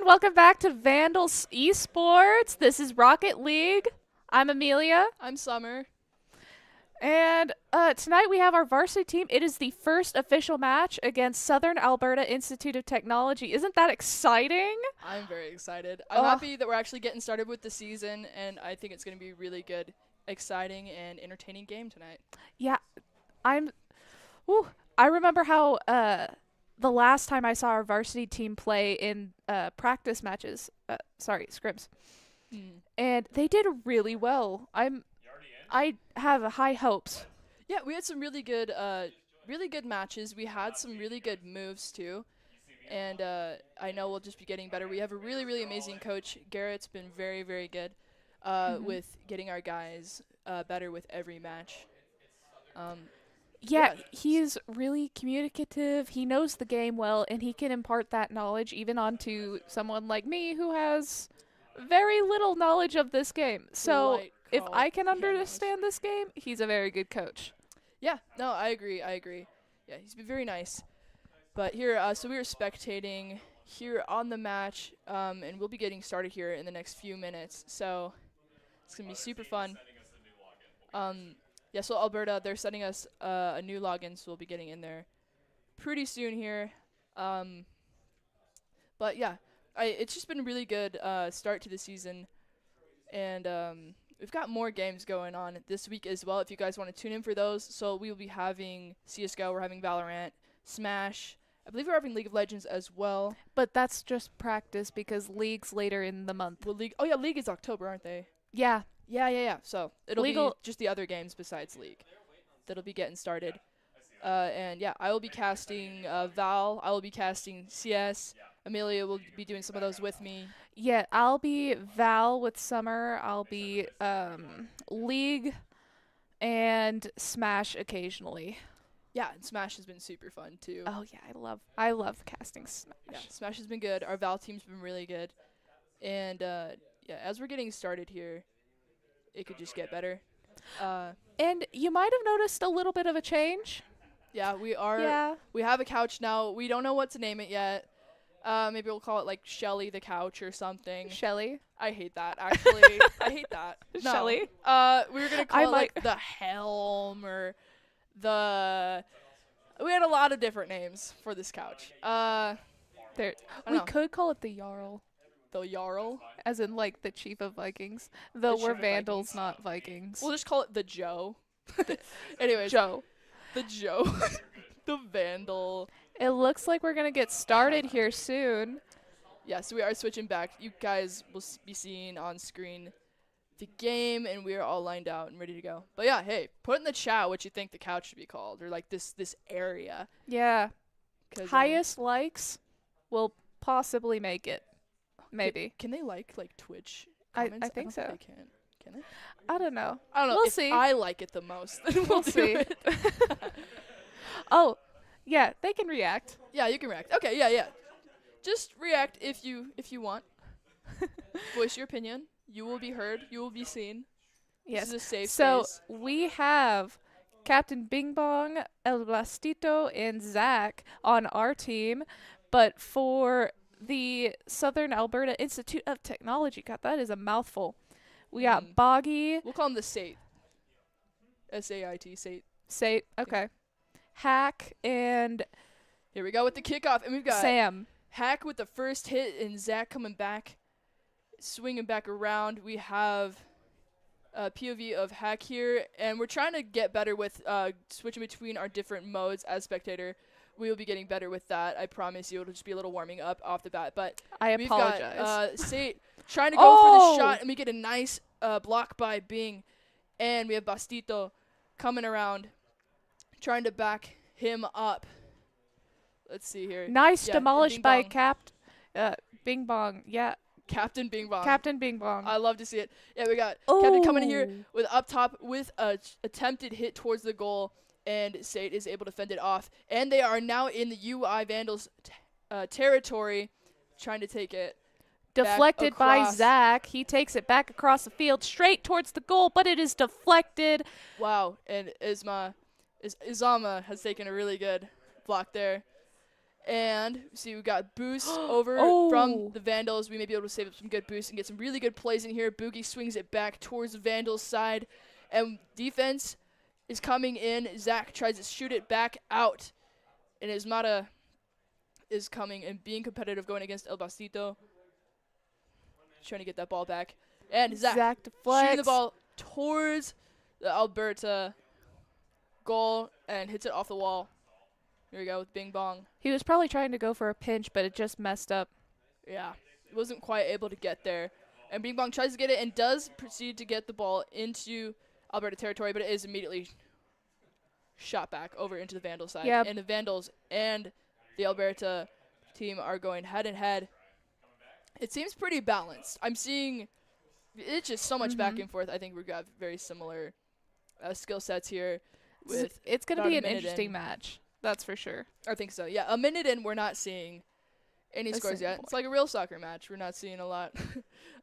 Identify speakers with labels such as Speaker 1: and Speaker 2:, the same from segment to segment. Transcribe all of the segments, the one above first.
Speaker 1: welcome back to Vandals Esports. This is Rocket League. I'm Amelia,
Speaker 2: I'm Summer.
Speaker 1: and tonight we have our varsity team. It is the first official match against Southern Alberta Institute of Technology. Isn't that exciting?
Speaker 2: I'm very excited. I'm happy that we're actually getting started with the season, and I think it's going to be a really good, exciting, and entertaining game tonight.
Speaker 1: Yeah, I'm. Ooh, I remember how the last time I saw our varsity team play in practice matches. Sorry, scrims, and they did really well. I have high hopes.
Speaker 2: Yeah, we had some really good matches. We had some really good moves too, and I know we'll just be getting better. We have a really, really amazing coach. Garrett's been very, very good with getting our guys better with every match. Um,
Speaker 1: Yeah, he's really communicative. He knows the game well, and he can impart that knowledge even onto someone like me who has very little knowledge of this game. So
Speaker 2: Light
Speaker 1: if I can
Speaker 2: comprehension.
Speaker 1: understand this game, he's a very good coach.
Speaker 2: Yeah, no, I agree. Yeah, he's been very nice. But here, so we are spectating here on the match, and we'll be getting started here in the next few minutes. So it's gonna be super fun. Yeah, so Alberta, they're setting us a new login, so we'll be getting in there pretty soon here. But yeah, it's just been a really good start to the season, and we've got more games going on this week as well. If you guys want to tune in for those, so we will be having CS:GO, we're having Valorant, Smash. I believe we're having League of Legends as well.
Speaker 1: But that's just practice because League's later in the month.
Speaker 2: Well, League. Oh yeah, League is October, aren't they?
Speaker 1: Yeah.
Speaker 2: Yeah. So it'll
Speaker 1: Legal-
Speaker 2: be just the other games besides League that'll be getting started. And yeah, I will be casting Val. I will be casting CS. Amelia will be doing some of those with me.
Speaker 1: Yeah, I'll be Val with Summer. I'll be League and Smash occasionally.
Speaker 2: Yeah, and Smash has been super fun too.
Speaker 1: Oh yeah, I love casting Smash.
Speaker 2: Yeah, Smash has been good. Our Val team's been really good. And yeah, as we're getting started here, it could just get better.
Speaker 1: And you might have noticed a little bit of a change.
Speaker 2: Yeah, we are.
Speaker 1: Yeah.
Speaker 2: We have a couch now. We don't know what to name it yet. Maybe we'll call it like Shelly the couch or something.
Speaker 1: Shelly.
Speaker 2: I hate that actually. I hate that. No.
Speaker 1: Shelly.
Speaker 2: We were gonna call it like the helm or the. We had a lot of different names for this couch.
Speaker 1: There.
Speaker 2: don't
Speaker 1: We
Speaker 2: know.
Speaker 1: could call it the Jarl,
Speaker 2: The Jarl.
Speaker 1: as in like the chief of Vikings. Though
Speaker 2: The
Speaker 1: we're
Speaker 2: chief of
Speaker 1: Vandals,
Speaker 2: Vikings.
Speaker 1: not Vikings.
Speaker 2: We'll just call it the Joe. Anyways,
Speaker 1: Joe.
Speaker 2: the Joe. The Vandal.
Speaker 1: It looks like we're gonna get started here soon.
Speaker 2: Yeah, so we are switching back. You guys will be seeing on screen the game, and we are all lined out and ready to go. But yeah, hey, put in the chat what you think the couch should be called, or like this area.
Speaker 1: Yeah.
Speaker 2: 'Cause,
Speaker 1: Highest likes will possibly make it. Maybe.
Speaker 2: Can they like Twitch
Speaker 1: I
Speaker 2: comments?
Speaker 1: think
Speaker 2: don't
Speaker 1: so.
Speaker 2: They can. Can they?
Speaker 1: I don't know.
Speaker 2: I don't know.
Speaker 1: We'll
Speaker 2: if
Speaker 1: see.
Speaker 2: I like it the most, then
Speaker 1: We'll
Speaker 2: do
Speaker 1: see.
Speaker 2: it.
Speaker 1: Oh, yeah, they can react.
Speaker 2: Yeah, you can react. Okay, yeah. Just react if you want. Voice your opinion. You will be heard. You will be seen.
Speaker 1: Yes.
Speaker 2: This is a safe
Speaker 1: So
Speaker 2: space.
Speaker 1: we have Captain Bing Bong, El Blastito, and Zach on our team, but for the Southern Alberta Institute of Technology, God, that is a mouthful. We got Boggy,
Speaker 2: We'll call him the SAIT. SAIT, SAIT.
Speaker 1: Say, okay, Hack, and
Speaker 2: Here we go with the kickoff, and we've got
Speaker 1: Sam.
Speaker 2: Hack with the first hit, and Zach coming back, swinging back around. We have a POV of Hack here, and we're trying to get better with switching between our different modes as spectator. We will be getting better with that. I promise you. It'll just be a little warming up off the bat. But
Speaker 1: I
Speaker 2: we've
Speaker 1: apologize.
Speaker 2: got SAIT trying to go for the shot, and we get a nice block by Bing. And we have Bastito coming around, trying to back him up. Let's see here.
Speaker 1: Nice
Speaker 2: Yeah,
Speaker 1: demolished
Speaker 2: Bing
Speaker 1: by
Speaker 2: Bong.
Speaker 1: Bing Bong. Yeah,
Speaker 2: Captain Bing Bong.
Speaker 1: Captain Bing Bong.
Speaker 2: I love to see it. Yeah, we got Captain coming in here
Speaker 1: Oh.
Speaker 2: with up top with a attempted hit towards the goal, and SAIT is able to fend it off. And they are now in the UI Vandals territory, trying to take it.
Speaker 1: Deflected by
Speaker 2: across.
Speaker 1: Zach. He takes it back across the field, straight towards the goal, but it is deflected.
Speaker 2: Wow, and Izama has taken a really good block there. And see, we got boost over from the Vandals. We may be able to save up some good boosts and get some really good plays in here. Boogie swings it back towards the Vandals side. And defense is coming in. Zach tries to shoot it back out. And Ismata is coming and being competitive going against El Bastito. Trying to get that ball back. And Zach
Speaker 1: deflects.
Speaker 2: Shooting the ball towards the Alberta goal and hits it off the wall. Here we go with Bing Bong.
Speaker 1: He was probably trying to go for a pinch, but it just messed up.
Speaker 2: Yeah, wasn't quite able to get there. And Bing Bong tries to get it and does proceed to get the ball into Alberta territory, but it is immediately shot back over into the Vandal side.
Speaker 1: Yep.
Speaker 2: And the Vandals and the Alberta team are going head and head. It seems pretty balanced. I'm seeing it's just so much back and forth. I think we've got very similar skill sets here.
Speaker 1: It's going to be an interesting match. That's for sure.
Speaker 2: I think so. Yeah, a minute in, we're not seeing any scores yet. It's like a real soccer match. We're not seeing a lot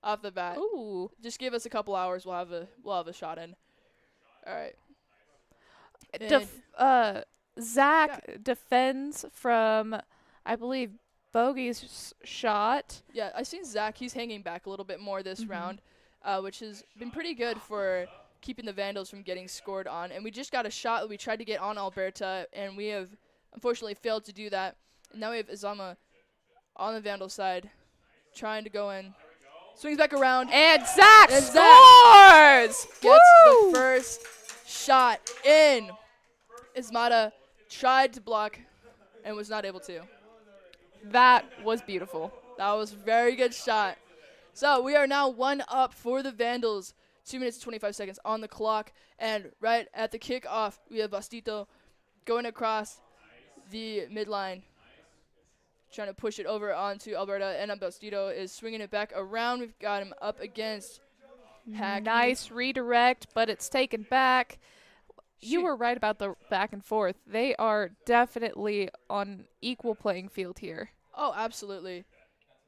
Speaker 2: off the bat.
Speaker 1: Ooh.
Speaker 2: Just give us a couple hours. We'll have a shot in. All right.
Speaker 1: Zach defends from, I believe, Bogey's shot.
Speaker 2: Yeah, I've seen Zach. He's hanging back a little bit more this round, which has been pretty good for keeping the Vandals from getting scored on. And we just got a shot that we tried to get on Alberta, and we have unfortunately failed to do that. And now we have Izama on the Vandal side trying to go in. Swings back around.
Speaker 1: And Zach scores!
Speaker 2: Gets the first shot in. Ismata tried to block and was not able to.
Speaker 1: That was beautiful.
Speaker 2: That was a very good shot. So we are now 1-up for the Vandals. 2 minutes and 25 seconds on the clock. And right at the kickoff, we have Bastito going across the midline, trying to push it over onto Alberta. And Bastito is swinging it back around. We've got him up against Hackney.
Speaker 1: Nice redirect, but it's taken back. You were right about the back and forth. They are definitely on equal playing field here.
Speaker 2: Oh, absolutely.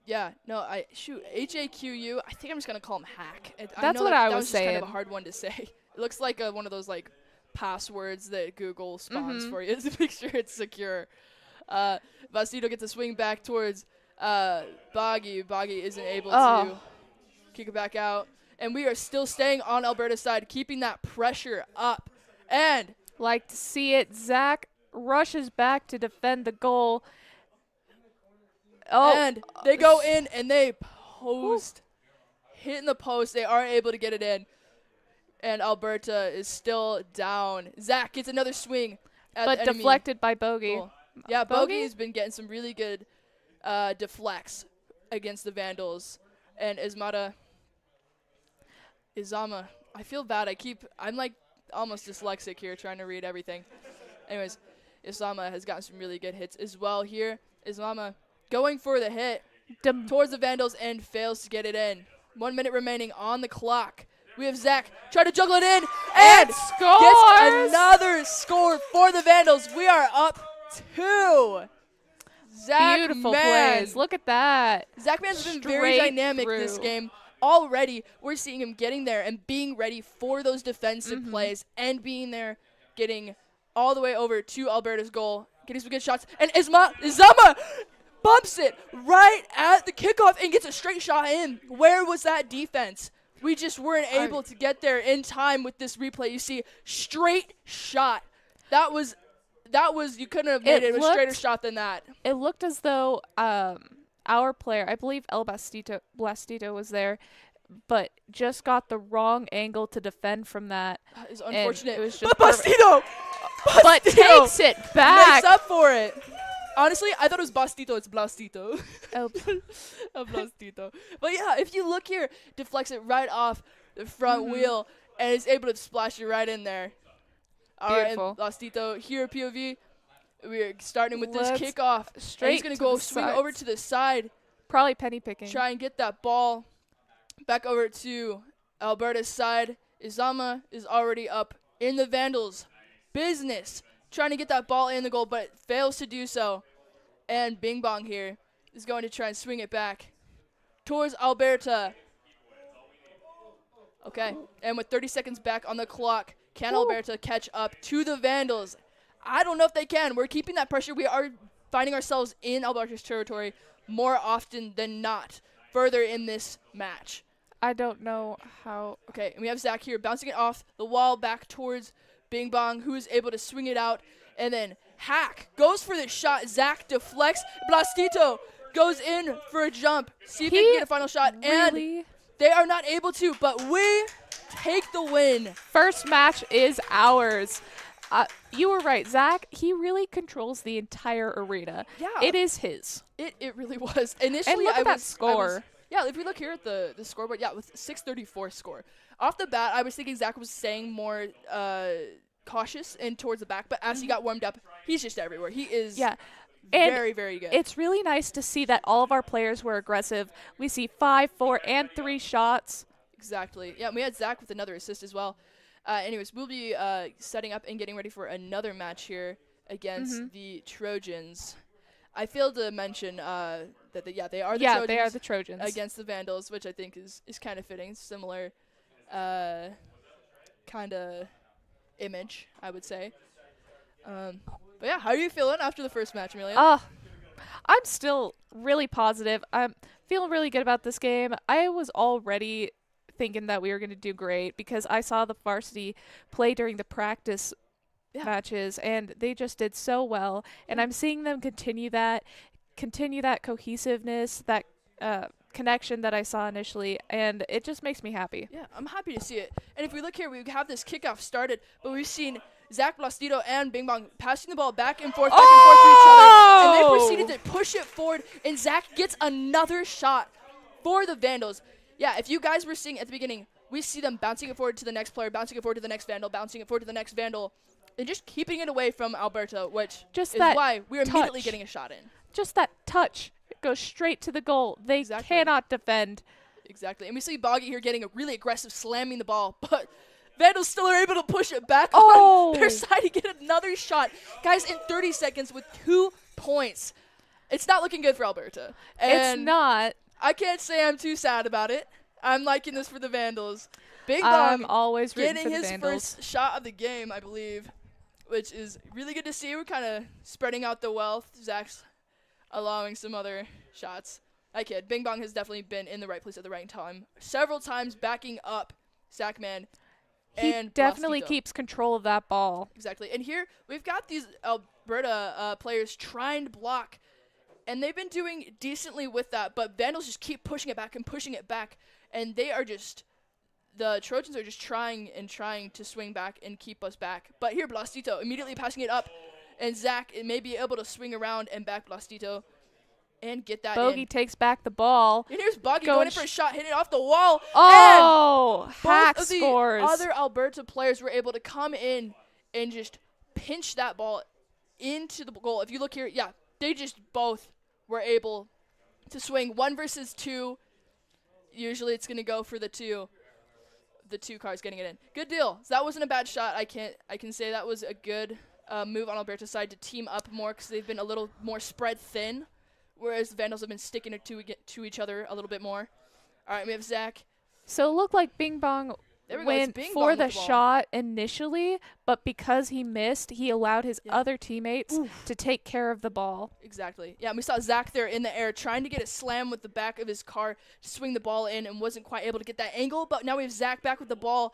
Speaker 2: Yeah, no, H-A-Q-U, I think I'm just going to call him Hack.
Speaker 1: That's what I was saying.
Speaker 2: That was just kind of a hard one to say. It looks like one of those, like, passwords that Google spawns for you to make sure it's secure. Bastito gets a swing back towards Boggy. Boggy isn't able to kick it back out. And we are still staying on Alberta's side, keeping that pressure up. And
Speaker 1: like to see it. Zach rushes back to defend the goal.
Speaker 2: And they go in and they post. Hitting the post. They aren't able to get it in. And Alberta is still down. Zach gets another swing.
Speaker 1: But deflected by Bogey.
Speaker 2: Cool. Yeah, Bogey has been getting some really good deflects against the Vandals. And Izama. I feel bad. I'm like almost dyslexic here trying to read everything. Anyways, Izama has gotten some really good hits as well here. Izama going for the hit towards the Vandals and fails to get it in. 1 minute remaining on the clock. We have Zach try to juggle it in and
Speaker 1: scores!
Speaker 2: Gets another score for the Vandals. We are up 2. Zach
Speaker 1: Beautiful
Speaker 2: Man.
Speaker 1: plays. Look at that.
Speaker 2: Zach Man's been very dynamic this game. Already, we're seeing him getting there and being ready for those defensive plays and being there, getting all the way over to Alberta's goal, getting some good shots. And Izama bumps it right at the kickoff and gets a straight shot in. Where was that defense? We just weren't able to get there in time with this replay. You see, straight shot. That was you couldn't have made it a straighter shot than that.
Speaker 1: It looked as though our player, I believe El Bastito was there, but just got the wrong angle to defend from that.
Speaker 2: It's unfortunate.
Speaker 1: It was just
Speaker 2: but Bastito
Speaker 1: takes it back.
Speaker 2: Makes up for it. Honestly, I thought it was Bastito. It's Blastito.
Speaker 1: Oh.
Speaker 2: Blastito. But yeah, if you look here, deflects it right off the front wheel and is able to splash it right in there.
Speaker 1: Beautiful.
Speaker 2: All right, Blastito here, POV. We're starting with this kickoff.
Speaker 1: Straight.
Speaker 2: He's going to go swing over to the side.
Speaker 1: Probably penny picking.
Speaker 2: Try and get that ball back over to Alberta's side. Izama is already up in the Vandals' business. Trying to get that ball in the goal, but fails to do so. And Bing Bong here is going to try and swing it back towards Alberta. Okay, and with 30 seconds back on the clock, can Alberta catch up to the Vandals? I don't know if they can. We're keeping that pressure. We are finding ourselves in Alberta's territory more often than not further in this match.
Speaker 1: I don't know how.
Speaker 2: Okay, and we have Zach here bouncing it off the wall back towards Bing Bong, who is able to swing it out. And then Hack goes for the shot. Zach deflects. Blastito goes in for a jump. See if they can get a final shot.
Speaker 1: Really?
Speaker 2: And they are not able to, but we take the win.
Speaker 1: First match is ours. You were right, Zach. He really controls the entire arena.
Speaker 2: Yeah.
Speaker 1: It is his.
Speaker 2: It really was. Initially,
Speaker 1: And look at that score.
Speaker 2: Yeah, if we look here at the scoreboard, yeah, with 634 score. Off the bat, I was thinking Zach was staying more cautious and towards the back, but as he got warmed up, he's just everywhere. He is very, very good.
Speaker 1: It's really nice to see that all of our players were aggressive. We see 5, 4, and 3 shots.
Speaker 2: Exactly. Yeah, we had Zach with another assist as well. Anyways, we'll be setting up and getting ready for another match here against the Trojans. I failed to mention that they are the Trojans.
Speaker 1: Yeah, they are the Trojans.
Speaker 2: Against the Vandals, which I think is kind of fitting. Similar kind of image, I would say. But yeah, how are you feeling after the first match, Amelia?
Speaker 1: I'm still really positive. I'm feeling really good about this game. I was already thinking that we were going to do great because I saw the varsity play during the practice matches, and they just did so well. And I'm seeing them continue that cohesiveness, that connection that I saw initially, and it just makes me happy.
Speaker 2: Yeah, I'm happy to see it. And if we look here, we have this kickoff started, but we've seen Zach Blastito and Bing Bong passing the ball back and forth to each other, and they proceeded to push it forward, and Zach gets another shot for the Vandals. Yeah, if you guys were seeing at the beginning, we see them bouncing it forward to the next player, bouncing it forward to the next Vandal, bouncing it forward to the next Vandal, and just keeping it away from Alberta, which is why we're immediately getting a shot in.
Speaker 1: Just that touch. It goes straight to the goal. They cannot defend.
Speaker 2: Exactly. And we see Boggy here getting a really aggressive, slamming the ball, but Vandals still are able to push it back on their side to get another shot. Guys, in 30 seconds with 2 points. It's not looking good for Alberta. And
Speaker 1: it's not.
Speaker 2: I can't say I'm too sad about it. I'm liking this for the Vandals. Big Bong
Speaker 1: I'm always rooting
Speaker 2: getting
Speaker 1: for the
Speaker 2: his
Speaker 1: Vandals.
Speaker 2: first shot of the game, I believe, which is really good to see. We're kind of spreading out the wealth. Zach's allowing some other shots. I kid. Bing Bong has definitely been in the right place at the right time. Several times backing up Zachman.
Speaker 1: He definitely
Speaker 2: Blastito.
Speaker 1: keeps control of that ball.
Speaker 2: Exactly. And here we've got these Alberta players trying to block, and they've been doing decently with that, but Vandals just keep pushing it back and pushing it back, and the Trojans are just trying to swing back and keep us back. But here Blastito immediately passing it up, and Zach may be able to swing around and back Blastito and get that
Speaker 1: Bogey
Speaker 2: in.
Speaker 1: takes back the ball.
Speaker 2: And here's Boggy going in for a shot, hitting it off the wall.
Speaker 1: Oh, Hack
Speaker 2: both of
Speaker 1: scores.
Speaker 2: The other Alberta players were able to come in and just pinch that ball into the goal. If you look here, yeah, they just both were able to swing 1 versus 2. Usually it's going to go for the two cars getting it in. Good deal. So that wasn't a bad shot. I can say that was a good move on Alberta's side to team up more because they've been a little more spread thin, whereas the Vandals have been sticking it to each other a little bit more. All right, we have Zach.
Speaker 1: So it looked like Bing Bong went for the shot initially, but because he missed, he allowed his other teammates to take care of the ball.
Speaker 2: Exactly. Yeah, and we saw Zach there in the air trying to get it slammed with the back of his car to swing the ball in and wasn't quite able to get that angle, but now we have Zach back with the ball,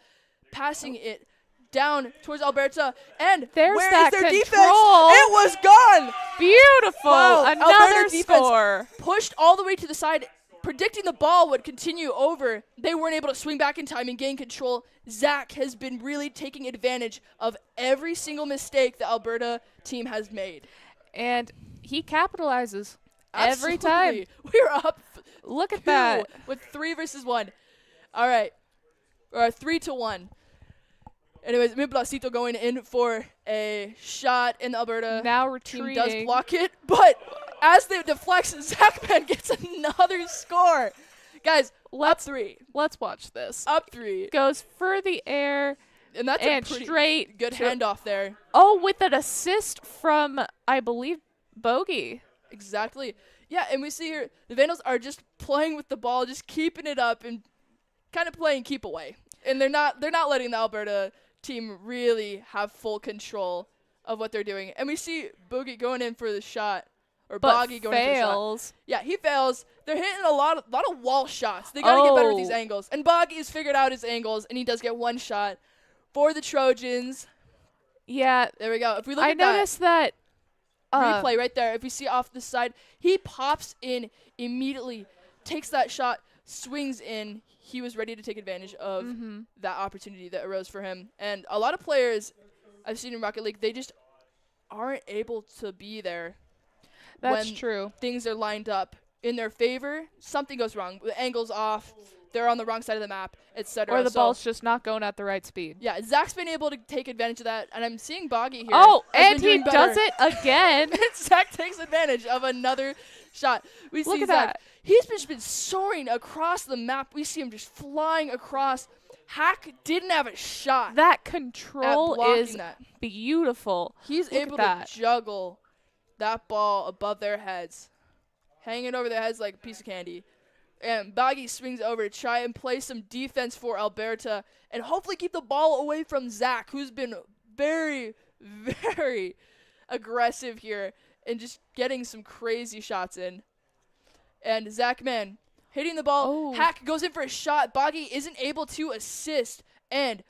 Speaker 2: passing it down towards Alberta, and
Speaker 1: there's
Speaker 2: where
Speaker 1: that
Speaker 2: is their defense?
Speaker 1: control.
Speaker 2: It was gone!
Speaker 1: Beautiful!
Speaker 2: Wow,
Speaker 1: Another
Speaker 2: Alberta
Speaker 1: score.
Speaker 2: Pushed all the way to the side, predicting the ball would continue over. They weren't able to swing back in time and gain control. Zach has been really taking advantage of every single mistake the Alberta team has made.
Speaker 1: And he capitalizes
Speaker 2: Absolutely.
Speaker 1: every time.
Speaker 2: We're up
Speaker 1: Look at that.
Speaker 2: with 3 versus 1. All right. 3-1. Anyways, Blastito going in for a shot in the Alberta.
Speaker 1: Now
Speaker 2: team
Speaker 1: retreating.
Speaker 2: does block it, but as they deflect, Zachman gets another score. Guys, up 3.
Speaker 1: Let's watch this.
Speaker 2: Up 3.
Speaker 1: Goes for the air.
Speaker 2: And that's
Speaker 1: and
Speaker 2: a pretty
Speaker 1: straight
Speaker 2: good handoff there.
Speaker 1: Oh, with an assist from, I believe, Bogey.
Speaker 2: Exactly. Yeah, and we see here the Vandals are just playing with the ball, just keeping it up and kind of playing keep away. And they're not letting the Alberta team really have full control of what they're doing. And we see Bogey going in for the shot. or
Speaker 1: but
Speaker 2: Boggy going for a shot.
Speaker 1: fails.
Speaker 2: Yeah, he fails. They're hitting a lot of wall shots. They got to get better with these angles. And Boggy has figured out his angles, and he does get one shot for the Trojans.
Speaker 1: Yeah.
Speaker 2: There we go. If we look
Speaker 1: I
Speaker 2: at
Speaker 1: noticed that
Speaker 2: replay right there, if we see off the side, he pops in immediately, takes that shot, swings in. He was ready to take advantage of that opportunity that arose for him. And a lot of players I've seen in Rocket League, they just aren't able to be there.
Speaker 1: That's
Speaker 2: when
Speaker 1: true.
Speaker 2: Things are lined up in their favor. Something goes wrong. The angle's off. They're on the wrong side of the map, etc.
Speaker 1: Or the ball's just not going at the right speed.
Speaker 2: Yeah, Zach's been able to take advantage of that, and I'm seeing Boggy here.
Speaker 1: Oh, and he does it again.
Speaker 2: Zach takes advantage of another shot. We see
Speaker 1: Look at
Speaker 2: Zach.
Speaker 1: that.
Speaker 2: He's just been soaring across the map. We see him just flying across. Hack didn't have a shot.
Speaker 1: That control is
Speaker 2: that.
Speaker 1: beautiful.
Speaker 2: He's able to juggle that ball above their heads, hanging over their heads like a piece of candy. And Boggy swings over to try and play some defense for Alberta and hopefully keep the ball away from Zach, who's been very, very aggressive here and just getting some crazy shots in. And Zach, man, hitting the ball.
Speaker 1: Oh.
Speaker 2: Hack goes in for a shot. Boggy isn't able to assist. And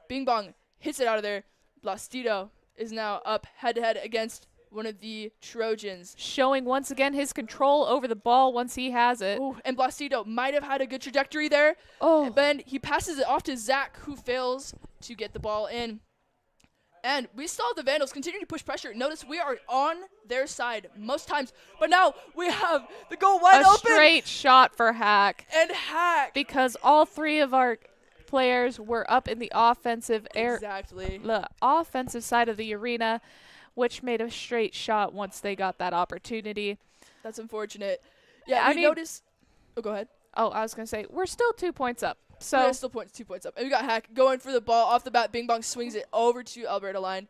Speaker 2: Bing Bong hits it out of there. Blastido is now up head-to-head against one of the Trojans.
Speaker 1: Showing once again his control over the ball once he has it.
Speaker 2: Ooh, and Blastido might have had a good trajectory there.
Speaker 1: Oh.
Speaker 2: But he passes it off to Zach, who fails to get the ball in. And we saw the Vandals continue to push pressure. Notice we are on their side most times. But now we have the goal wide open.
Speaker 1: A straight shot for Hack.
Speaker 2: And Hack.
Speaker 1: Because all three of our players were up in the offensive the offensive side of the arena, which made a straight shot once they got that opportunity.
Speaker 2: That's unfortunate. Yeah,
Speaker 1: I mean,
Speaker 2: notice. Oh, go ahead.
Speaker 1: Oh, I was going to say, we're still 2 points up. So
Speaker 2: we're still 2 points up. And we got Hack going for the ball off the bat. Bing Bong swings it over to Alberta line.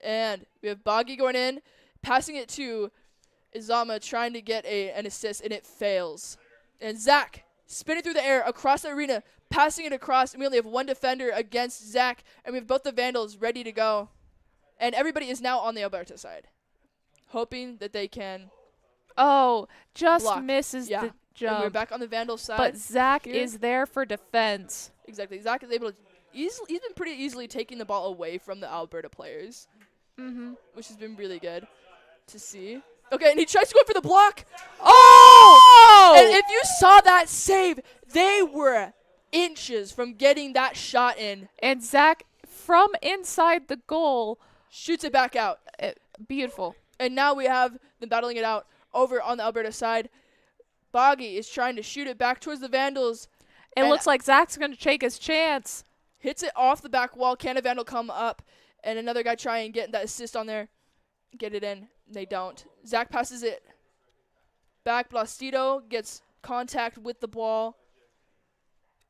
Speaker 2: And we have Boggy going in, passing it to Izama, trying to get an assist, and it fails. And Zach spinning through the air across the arena, passing it across, and we only have one defender against Zach, and we have both the Vandals ready to go. And everybody is now on the Alberta side, hoping that they can
Speaker 1: just
Speaker 2: block.
Speaker 1: misses the jump.
Speaker 2: And we're back on the Vandal side.
Speaker 1: But Zach is there for defense.
Speaker 2: Exactly. Zach is able to he's been pretty easily taking the ball away from the Alberta players, which has been really good to see. Okay, and he tries to go for the block.
Speaker 1: Oh!
Speaker 2: And if you saw that save, they were inches from getting that shot in.
Speaker 1: And Zach, from inside the goal,
Speaker 2: shoots it back out.
Speaker 1: Beautiful.
Speaker 2: And now we have them battling it out over on the Alberta side. Boggy is trying to shoot it back towards the Vandals.
Speaker 1: It looks like Zach's going to take his chance.
Speaker 2: Hits it off the back wall. Can a Vandal come up? And another guy try and get that assist on there. Get it in. They don't. Zach passes it back. Blastido gets contact with the ball.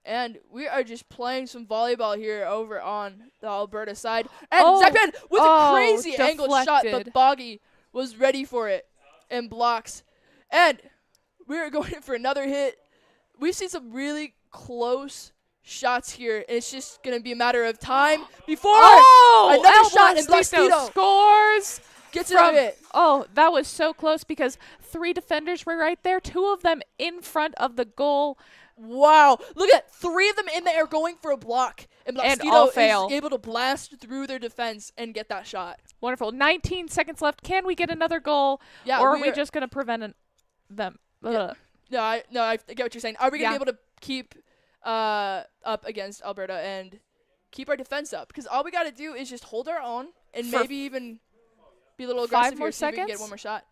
Speaker 2: And we are just playing some volleyball here over on the Alberta side. And Zach Man with a crazy angle shot, but Boggy was ready for it and blocks. And we're going in for another hit. We've seen some really close shots here, and it's just going to be a matter of time before another shot, and Blastido
Speaker 1: scores.
Speaker 2: Gets it it.
Speaker 1: Oh, that was so close because 3 defenders were right there, 2 of them in front of the goal.
Speaker 2: Wow. Look at 3 of them in the air going for a block. And Blastido is able to blast through their defense and get that shot.
Speaker 1: Wonderful. 19 seconds left. Can we get another goal?
Speaker 2: Yeah,
Speaker 1: or are we just going to prevent them?
Speaker 2: Yeah. No, I get what you're saying. Are we going to be able to keep up against Alberta and keep our defense up? Because all we got to do is just hold our own and maybe even be a little aggressive here so we can get one more shot.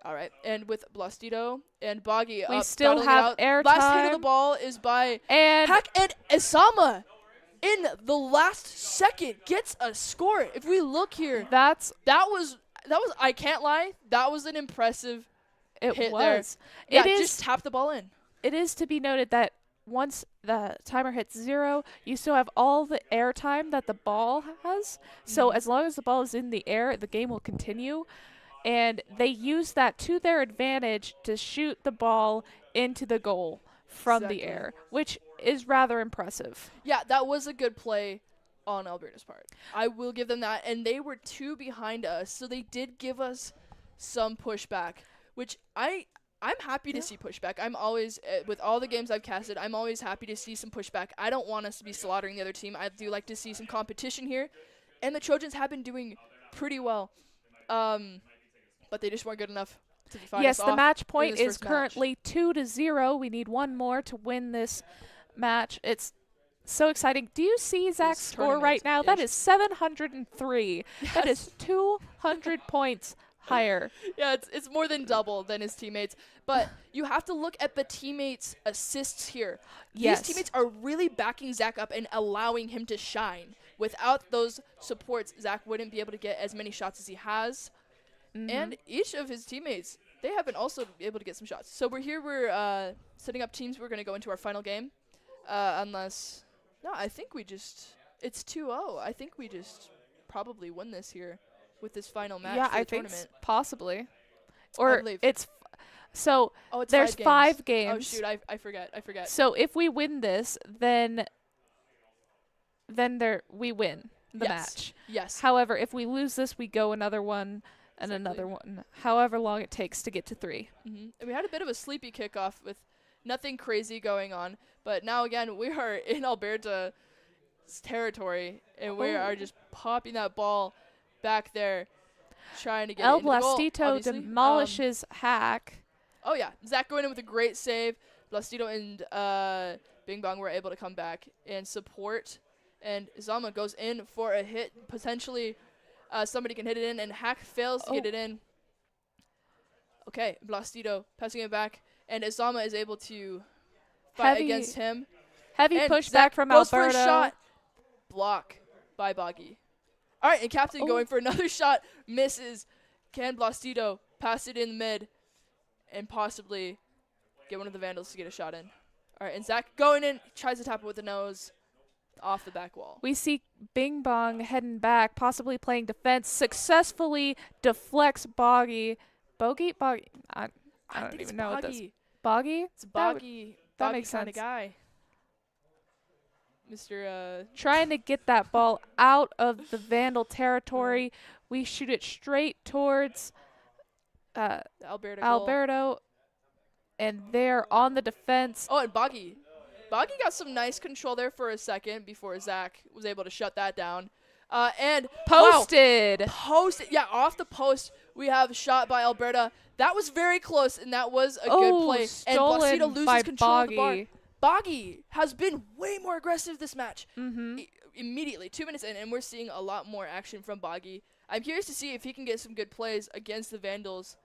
Speaker 2: All right, and with Blastido and Boggy
Speaker 1: we still have air
Speaker 2: last
Speaker 1: time.
Speaker 2: Hit of the ball is by Hack, and Isama in the last second gets a score. If we look here, that was I can't lie, that was an impressive hit there. Yeah, just tap the ball in.
Speaker 1: It is to be noted that once the timer hits 0, you still have all the air time that the ball has. So as long as the ball is in the air, the game will continue. And they use that to their advantage to shoot the ball into the goal from the air, which is rather impressive.
Speaker 2: Yeah, that was a good play on Alberta's part. I will give them that. And they were 2 behind us, so they did give us some pushback, which I'm happy to see pushback. I'm always, with all the games I've casted, I'm always happy to see some pushback. I don't want us to be slaughtering the other team. I do like to see some competition here. And the Trojans have been doing pretty well. But they just weren't good enough to define us
Speaker 1: Yes, the
Speaker 2: off
Speaker 1: match
Speaker 2: in
Speaker 1: point
Speaker 2: this
Speaker 1: is
Speaker 2: first match.
Speaker 1: currently 2-0. We need one more to win this match. It's so exciting. Do you see Zach's score right now? That is 703.
Speaker 2: Yes.
Speaker 1: That is 200 points higher.
Speaker 2: Yeah, it's more than double than his teammates. But you have to look at the teammates' assists here.
Speaker 1: Yes.
Speaker 2: These teammates are really backing Zach up and allowing him to shine. Without those supports, Zach wouldn't be able to get as many shots as he has. And each of his teammates, they have been also able to get some shots. So we're setting up teams. We're going to go into our final game. Unless, no, I think it's 2-0. I think we just probably win this here with this final match for the tournament.
Speaker 1: Possibly.
Speaker 2: I
Speaker 1: Or
Speaker 2: believe.
Speaker 1: it's
Speaker 2: It's
Speaker 1: there's 5 games.
Speaker 2: Oh, shoot, I forget.
Speaker 1: So if we win this, then we win the match.
Speaker 2: Yes.
Speaker 1: However, if we lose this, we go another one and
Speaker 2: Exactly.
Speaker 1: another one, however long it takes to get to 3.
Speaker 2: And we had a bit of a sleepy kickoff with nothing crazy going on. But now, again, we are in Alberta's territory, and we are just popping that ball back there, trying to get
Speaker 1: El
Speaker 2: it into the goal,
Speaker 1: Blastito
Speaker 2: obviously.
Speaker 1: demolishes Hack.
Speaker 2: Oh, yeah. Zach going in with a great save. Blastito and Bing Bong were able to come back and support. And Zama goes in for a hit. Potentially somebody can hit it in, and Hack fails to get it in. Okay, Blastito passing it back. And Izama is able to fight against him.
Speaker 1: Heavy
Speaker 2: And
Speaker 1: pushback
Speaker 2: Zach
Speaker 1: from
Speaker 2: goes
Speaker 1: Alberto.
Speaker 2: for a shot. Block by Boggy. All right, and Captain going for another shot. Misses. Can Blastito pass it in mid and possibly get one of the Vandals to get a shot in? All right, and Zach going in. Tries to tap it with the nose off the back wall.
Speaker 1: We see Bing Bong heading back, possibly playing defense. Successfully deflects Boggy. Bogey? I don't
Speaker 2: think
Speaker 1: even
Speaker 2: it's
Speaker 1: know what this.
Speaker 2: Boggy.
Speaker 1: Boggy?
Speaker 2: It's Boggy.
Speaker 1: that
Speaker 2: Boggy
Speaker 1: makes
Speaker 2: kind
Speaker 1: sense.
Speaker 2: of guy. Mr.
Speaker 1: Trying to get that ball out of the Vandal territory. We shoot it straight towards
Speaker 2: the Alberta goal.
Speaker 1: Alberto, and they're on the defense.
Speaker 2: Oh, and Boggy. Boggy got some nice control there for a second before Zach was able to shut that down. And
Speaker 1: Posted.
Speaker 2: Wow, posted. Yeah, off the post, we have a shot by Alberta. That was very close, and that was a good play. And
Speaker 1: Stolen
Speaker 2: Blastito loses
Speaker 1: by
Speaker 2: control of the bar.
Speaker 1: Boggy.
Speaker 2: Boggy has been way more aggressive this match.
Speaker 1: Mm-hmm.
Speaker 2: Immediately, 2 minutes in, and we're seeing a lot more action from Boggy. I'm curious to see if he can get some good plays against the Vandals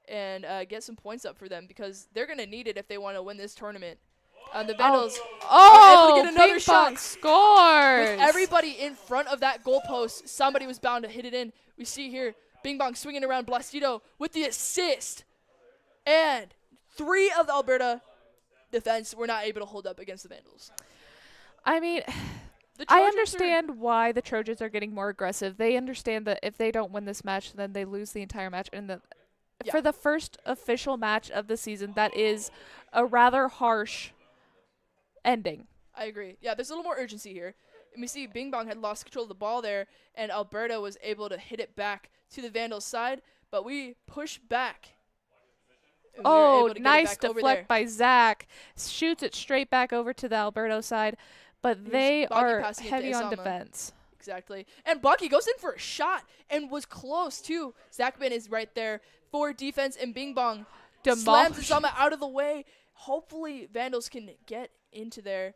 Speaker 2: and get some points up for them, because they're going to need it if they want to win this tournament. The Vandals are able to get another
Speaker 1: Bing
Speaker 2: shot.
Speaker 1: Bong scores.
Speaker 2: With everybody in front of that goalpost, somebody was bound to hit it in. We see here Bing Bong swinging around Blastito with the assist. And 3 of the Alberta defense were not able to hold up against the Vandals.
Speaker 1: I mean,
Speaker 2: The
Speaker 1: I
Speaker 2: Trojans
Speaker 1: understand why the Trojans are getting more aggressive. They understand that if they don't win this match, then they lose the entire match. And for the first official match of the season, that is a rather harsh ending.
Speaker 2: I agree. Yeah, there's a little more urgency here. And we see Bing Bong had lost control of the ball there, and Alberta was able to hit it back to the Vandals' side, but we push back. And we were able to get it
Speaker 1: Nice
Speaker 2: back over
Speaker 1: deflect
Speaker 2: there.
Speaker 1: by Zach. Shoots it straight back over to the Alberto side, but they
Speaker 2: Boggy
Speaker 1: are
Speaker 2: passing it to
Speaker 1: heavy on
Speaker 2: Izama.
Speaker 1: defense.
Speaker 2: Exactly. And Bucky goes in for a shot and was close, too. Zachman is right there for defense, and Bing Bong slams Izama out of the way. Hopefully, Vandals can get into there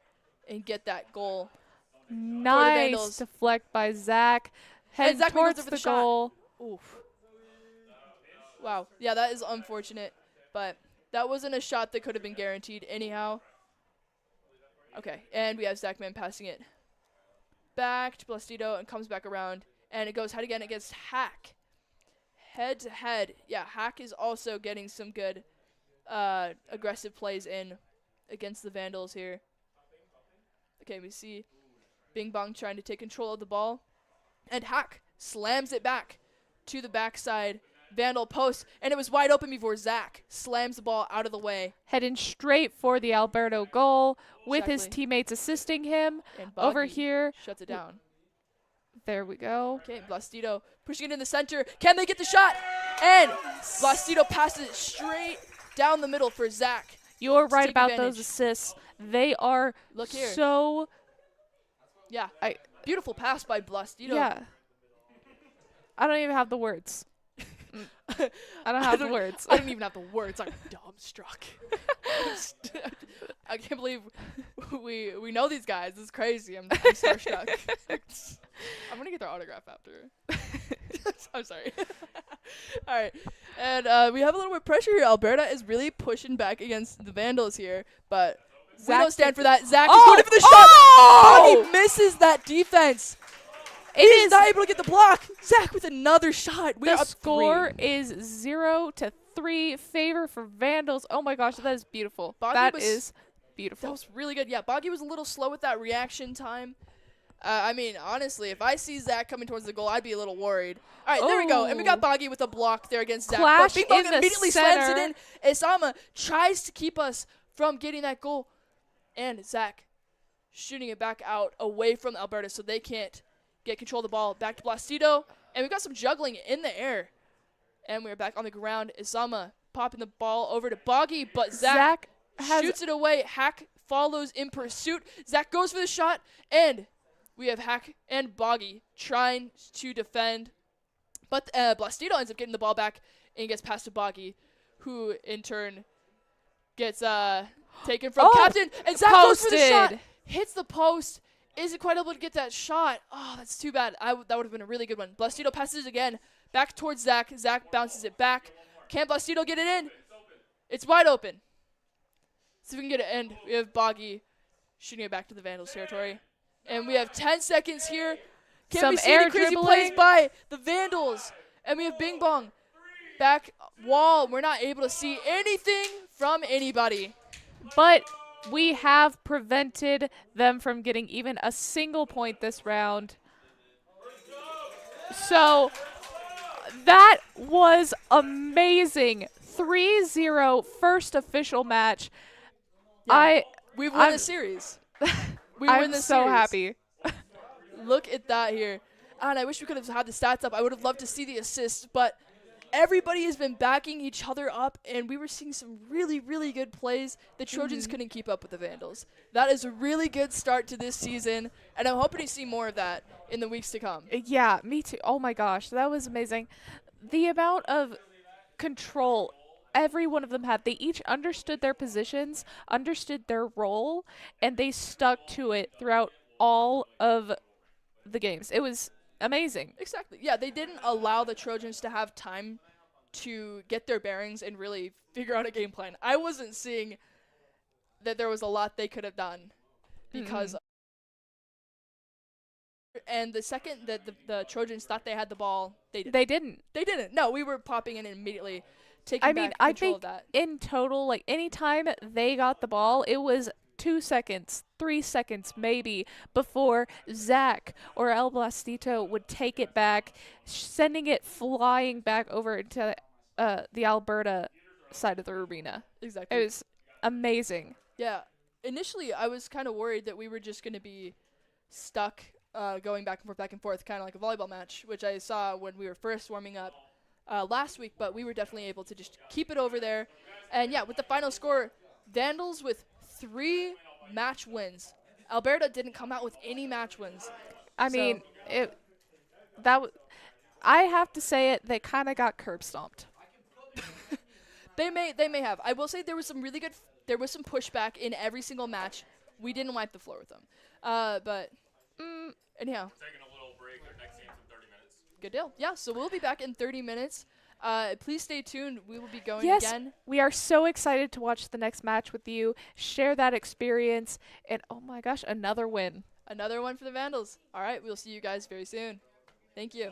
Speaker 2: and get that goal.
Speaker 1: Nice
Speaker 2: Vandals.
Speaker 1: deflect by Zach. Heading
Speaker 2: Zach goes
Speaker 1: towards
Speaker 2: in for
Speaker 1: the
Speaker 2: the shot.
Speaker 1: goal.
Speaker 2: Oof. Wow. Yeah, that is unfortunate, but that wasn't a shot that could have been guaranteed anyhow. Okay, and we have Zachman passing it back to Blastito and comes back around, and it goes head again against Hack. Head to head. Yeah, Hack is also getting some good aggressive plays in against the Vandals here. Okay, we see Bing Bong trying to take control of the ball, and Hack slams it back to the backside Vandal post, and it was wide open before Zach slams the ball out of the way.
Speaker 1: Heading straight for the Alberto goal with his
Speaker 2: Exactly.
Speaker 1: teammates assisting him.
Speaker 2: And
Speaker 1: Over
Speaker 2: Boggy
Speaker 1: here,
Speaker 2: shuts it down.
Speaker 1: There we go.
Speaker 2: Okay, Blastito pushing it in the center. Can they get the shot? And Blastito passes it straight down the middle for Zach.
Speaker 1: You're right
Speaker 2: take
Speaker 1: about
Speaker 2: advantage.
Speaker 1: those assists. They are
Speaker 2: Look here.
Speaker 1: so...
Speaker 2: Yeah, beautiful pass by Blastito.
Speaker 1: Yeah. I don't even have the words. I don't have the words.
Speaker 2: I don't even have the words. I'm dumbstruck. I can't believe we know these guys. This is crazy. I'm starstruck. I'm gonna get their autograph after. I'm sorry. All right, and we have a little bit of pressure here. Alberta is really pushing back against the Vandals here, but we don't stand for that. Zach is going in for the shot. Oh, he misses that defense. He's not able to get the block. Zach with another shot.
Speaker 1: The score is 0-3 favor for Vandals. Oh my gosh, that is beautiful. That is beautiful.
Speaker 2: That was really good. Yeah, Boggy was a little slow with that reaction time. I mean, honestly, if I see Zach coming towards the goal, I'd be a little worried. All right, there we go. And we got Boggy with a block there against Zach.
Speaker 1: Clash
Speaker 2: Bing Bong
Speaker 1: in the
Speaker 2: immediately
Speaker 1: center.
Speaker 2: slams it in. Isama tries to keep us from getting that goal. And Zach shooting it back out away from Alberta so they can't get control of the ball. Back to Blastito. And we got some juggling in the air. And we're back on the ground. Isama popping the ball over to Boggy, but Zach shoots it away. Hack follows in pursuit. Zach goes for the shot, and we have Hack and Boggy trying to defend. But Blastito ends up getting the ball back and gets past to Boggy, who in turn gets taken from Captain. And Zach goes for the shot. Hits the post. Isn't quite able to get that shot. Oh, that's too bad. That would have been a really good one. Blastito passes it again. Back towards Zach. Zach bounces it back. Can Blastito get it in? It's wide open. See if we can get it in. We have Boggy shooting it back to the Vandals territory. And we have 10 seconds here. Can't we see any crazy plays by the Vandals? And we have Bing Bong back wall. We're not able to see anything from anybody.
Speaker 1: But we have prevented them from getting even a single point this round. So that was amazing. 3-0 first official match.
Speaker 2: Yeah. We've won the series.
Speaker 1: I'm so happy.
Speaker 2: Look at that here. And I wish we could have had the stats up. I would have loved to see the assists, but everybody has been backing each other up, and we were seeing some really, really good plays. The Trojans couldn't keep up with the Vandals. That is a really good start to this season, and I'm hoping to see more of that in the weeks to come.
Speaker 1: Yeah, me too. Oh my gosh, that was amazing. The amount of control every one of them had. They each understood their positions, understood their role, and they stuck to it throughout all of the games. It was amazing.
Speaker 2: Exactly. Yeah, they didn't allow the Trojans to have time to get their bearings and really figure out a game plan. I wasn't seeing that there was a lot they could have done because and the second that the Trojans thought they had the ball, they didn't. They didn't. No, we were popping in and immediately taking back control of that.
Speaker 1: In total, like anytime they got the ball, it was 2 seconds, 3 seconds maybe before Zach or El Blastito would take it back, sending it flying back over to the Alberta side of the arena.
Speaker 2: Exactly.
Speaker 1: It was amazing.
Speaker 2: Yeah. Initially, I was kind of worried that we were just going to be stuck going back and forth, kind of like a volleyball match, which I saw when we were first warming up last week, but we were definitely able to just keep it over there. And yeah, with the final score, Vandals with 3 match wins. Alberta didn't come out with any match wins.
Speaker 1: I mean, I have to say it, they kind of got curb stomped.
Speaker 2: They may have. I will say there was some pushback in every single match. We didn't wipe the floor with them. But anyhow.
Speaker 3: Taking a little break. Their next game's in 30 minutes.
Speaker 2: Good deal. Yeah, so we'll be back in 30 minutes. Please stay tuned. We will be going again.
Speaker 1: We are so excited to watch the next match with you, share that experience, and oh my gosh, another win.
Speaker 2: Another one for the Vandals. All right, we'll see you guys very soon. Thank you.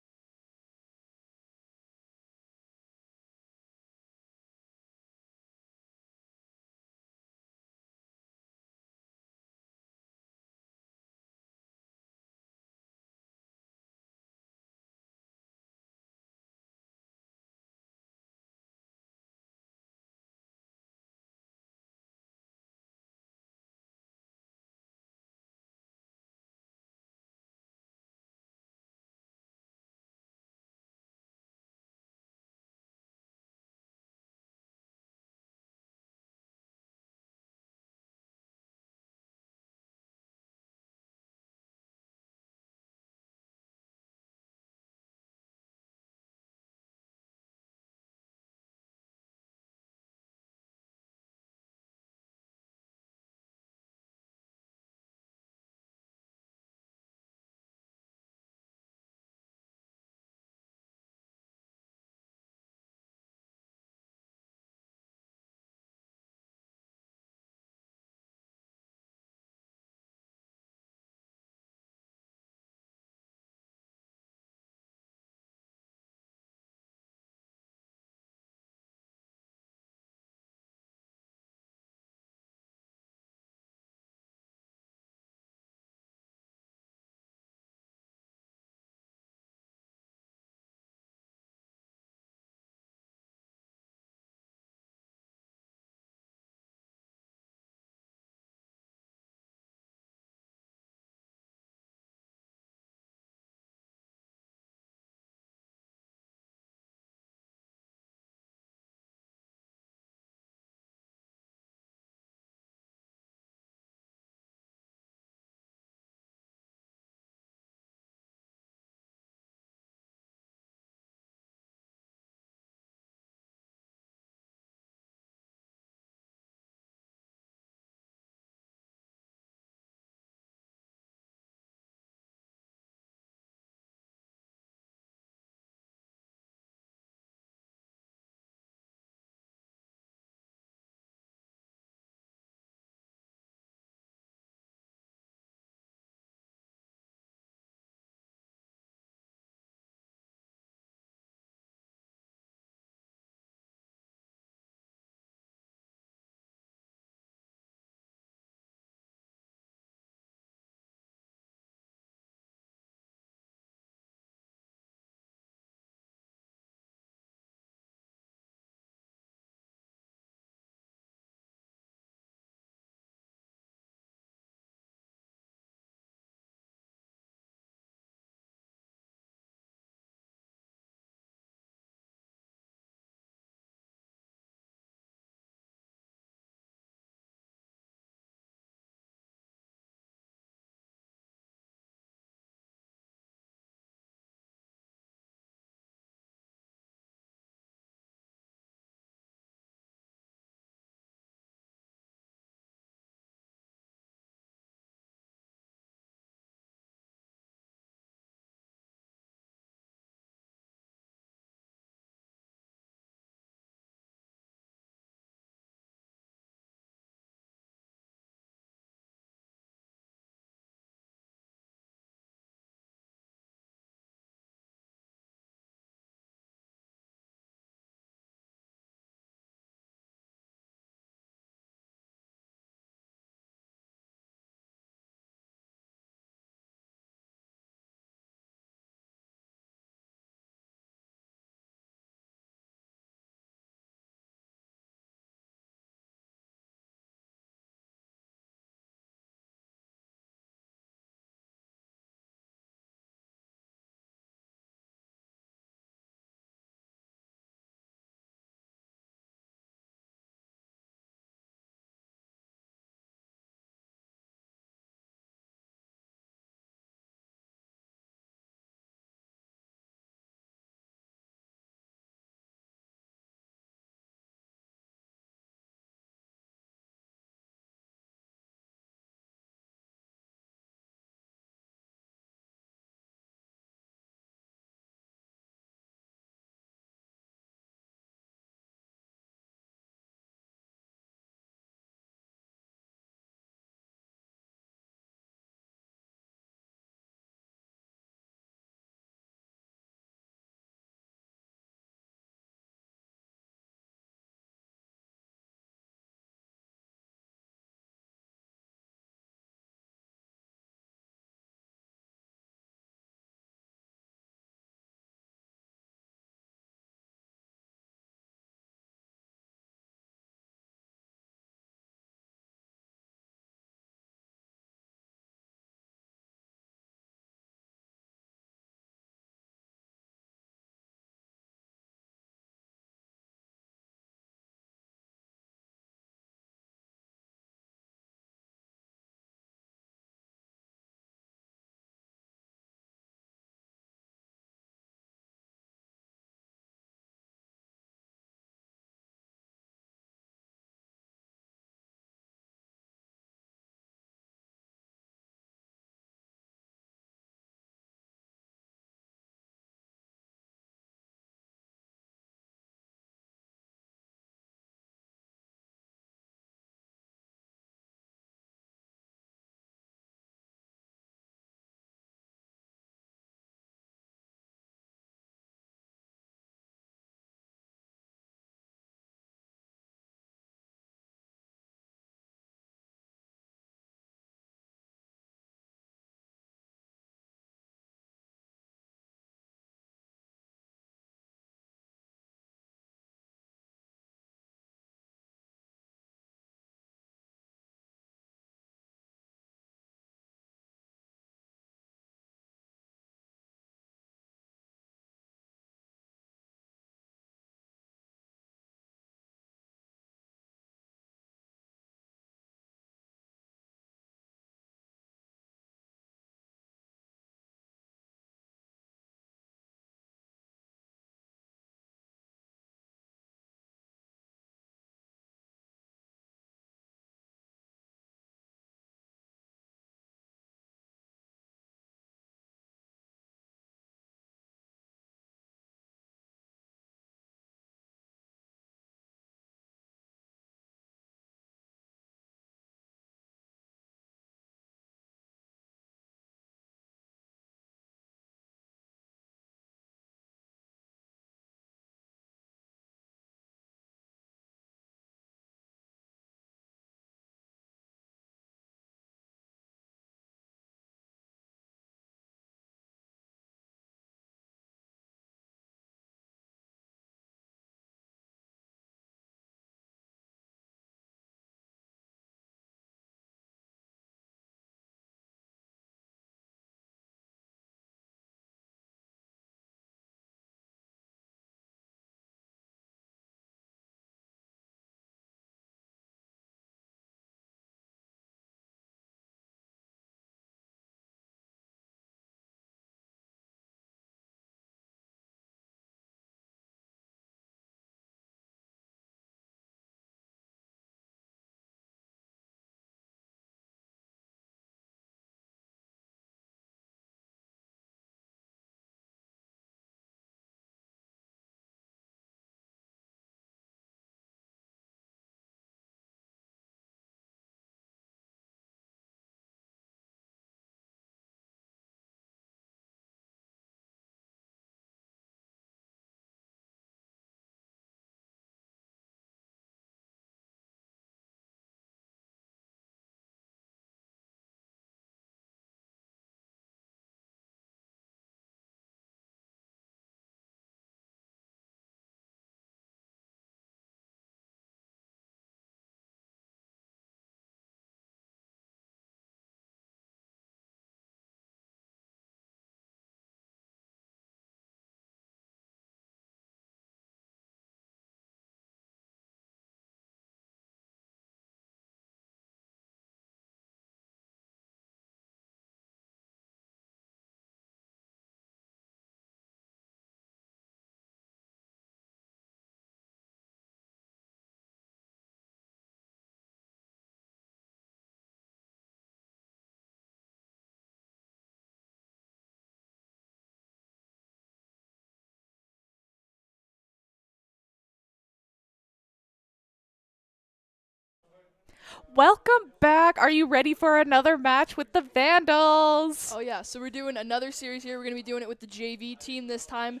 Speaker 1: Welcome back. Are you ready for another match with the Vandals?
Speaker 2: Oh yeah, so we're doing another series here. We're gonna be doing it with the JV team this time.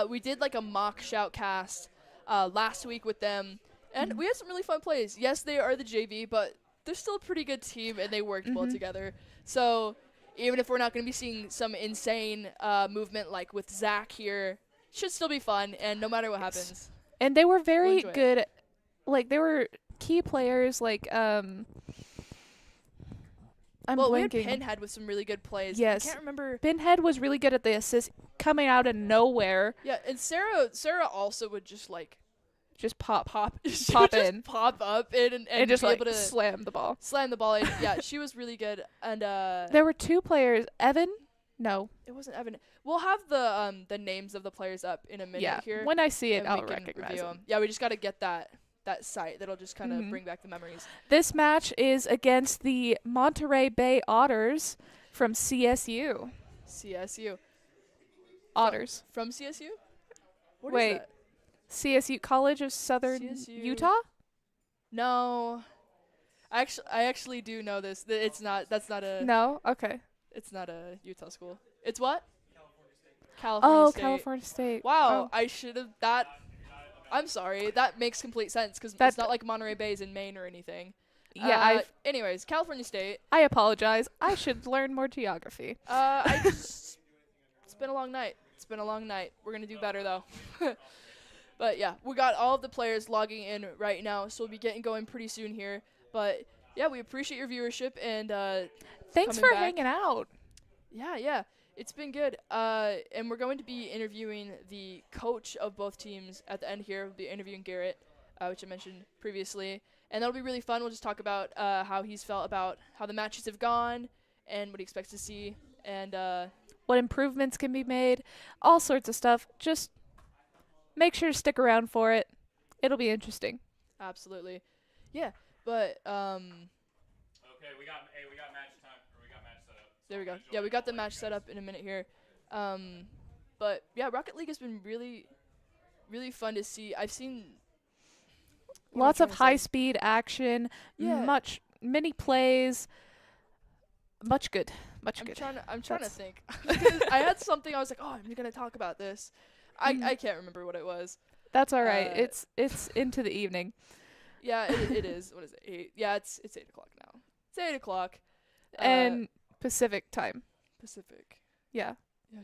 Speaker 2: We did like a mock shoutcast last week with them, and we had some really fun plays. Yes, they are the JV, but they're still a pretty good team, and they worked well together. So even if we're not gonna be seeing some insane movement like with Zach here, should still be fun. And no matter what happens,
Speaker 1: And they were very
Speaker 2: enjoy it.
Speaker 1: good. Like, they were key players. Like, I'm
Speaker 2: well, we had
Speaker 1: blanking.
Speaker 2: Pinhead with some really good plays.
Speaker 1: Yes.
Speaker 2: I can't remember.
Speaker 1: Pinhead was really good at the assist, coming out of nowhere.
Speaker 2: Yeah, and Sarah also would just like
Speaker 1: Just pop
Speaker 2: she
Speaker 1: Pop
Speaker 2: would just
Speaker 1: in.
Speaker 2: pop up in
Speaker 1: and just
Speaker 2: be
Speaker 1: like
Speaker 2: able to
Speaker 1: slam the ball.
Speaker 2: slam the ball in. Yeah, she was really good. And
Speaker 1: There were two players. Evan? No.
Speaker 2: it wasn't Evan. We'll have the names of the players up in a minute
Speaker 1: Yeah.
Speaker 2: here.
Speaker 1: When I see it,
Speaker 2: and
Speaker 1: I'll
Speaker 2: we can
Speaker 1: recognize
Speaker 2: review
Speaker 1: it.
Speaker 2: 'em. Yeah, we just got to get that site that'll just kind of
Speaker 1: Mhm.
Speaker 2: bring back the memories.
Speaker 1: This match is against the Monterey Bay Otters from CSU.
Speaker 2: CSU.
Speaker 1: Otters.
Speaker 2: From CSU? What
Speaker 1: Wait.
Speaker 2: is that?
Speaker 1: CSU, College of Southern
Speaker 2: CSU.
Speaker 1: Utah?
Speaker 2: No. I actually do know this. It's not. That's not a.
Speaker 1: No? Okay.
Speaker 2: It's not a Utah school. It's what? California
Speaker 1: Oh,
Speaker 2: State.
Speaker 1: California State.
Speaker 2: Wow,
Speaker 1: Oh.
Speaker 2: I should have that. I'm sorry. That makes complete sense because
Speaker 1: That-
Speaker 2: it's not like Monterey Bay is in Maine or anything.
Speaker 1: Yeah,
Speaker 2: Anyways, California State.
Speaker 1: I apologize. I should learn more geography.
Speaker 2: It's been a long night. We're gonna do better though. But yeah, we got all of the players logging in right now, so we'll be getting going pretty soon here. But yeah, we appreciate your viewership and
Speaker 1: Thanks
Speaker 2: coming
Speaker 1: for
Speaker 2: back.
Speaker 1: hanging out.
Speaker 2: Yeah, it's been good. And we're going to be interviewing the coach of both teams at the end here. We'll be interviewing Garrett, which I mentioned previously. And that'll be really fun. We'll just talk about how he's felt about how the matches have gone and what he expects to see. And
Speaker 1: What improvements can be made, all sorts of stuff. Just make sure to stick around for it. It'll be interesting.
Speaker 2: absolutely. Yeah, but
Speaker 3: Okay, we got match time. Or we got match set up.
Speaker 2: there we go. Yeah, we got the match set up in a minute here. But yeah, Rocket League has been really, really fun to see. I've seen what am I
Speaker 1: Lots
Speaker 2: trying
Speaker 1: of
Speaker 2: to say?
Speaker 1: high-speed action,
Speaker 2: Yeah.
Speaker 1: many plays. Much good. Much
Speaker 2: I'm
Speaker 1: good.
Speaker 2: trying to
Speaker 1: That's-
Speaker 2: think. I had something I was like, oh, I'm gonna talk about this. I can't remember what it was.
Speaker 1: That's all right.
Speaker 2: uh,
Speaker 1: It's into the evening.
Speaker 2: Yeah, it is. What is it? 8? Yeah, it's 8:00 now. It's 8:00.
Speaker 1: And Pacific time.
Speaker 2: Pacific.
Speaker 1: Yeah.
Speaker 2: Yeah.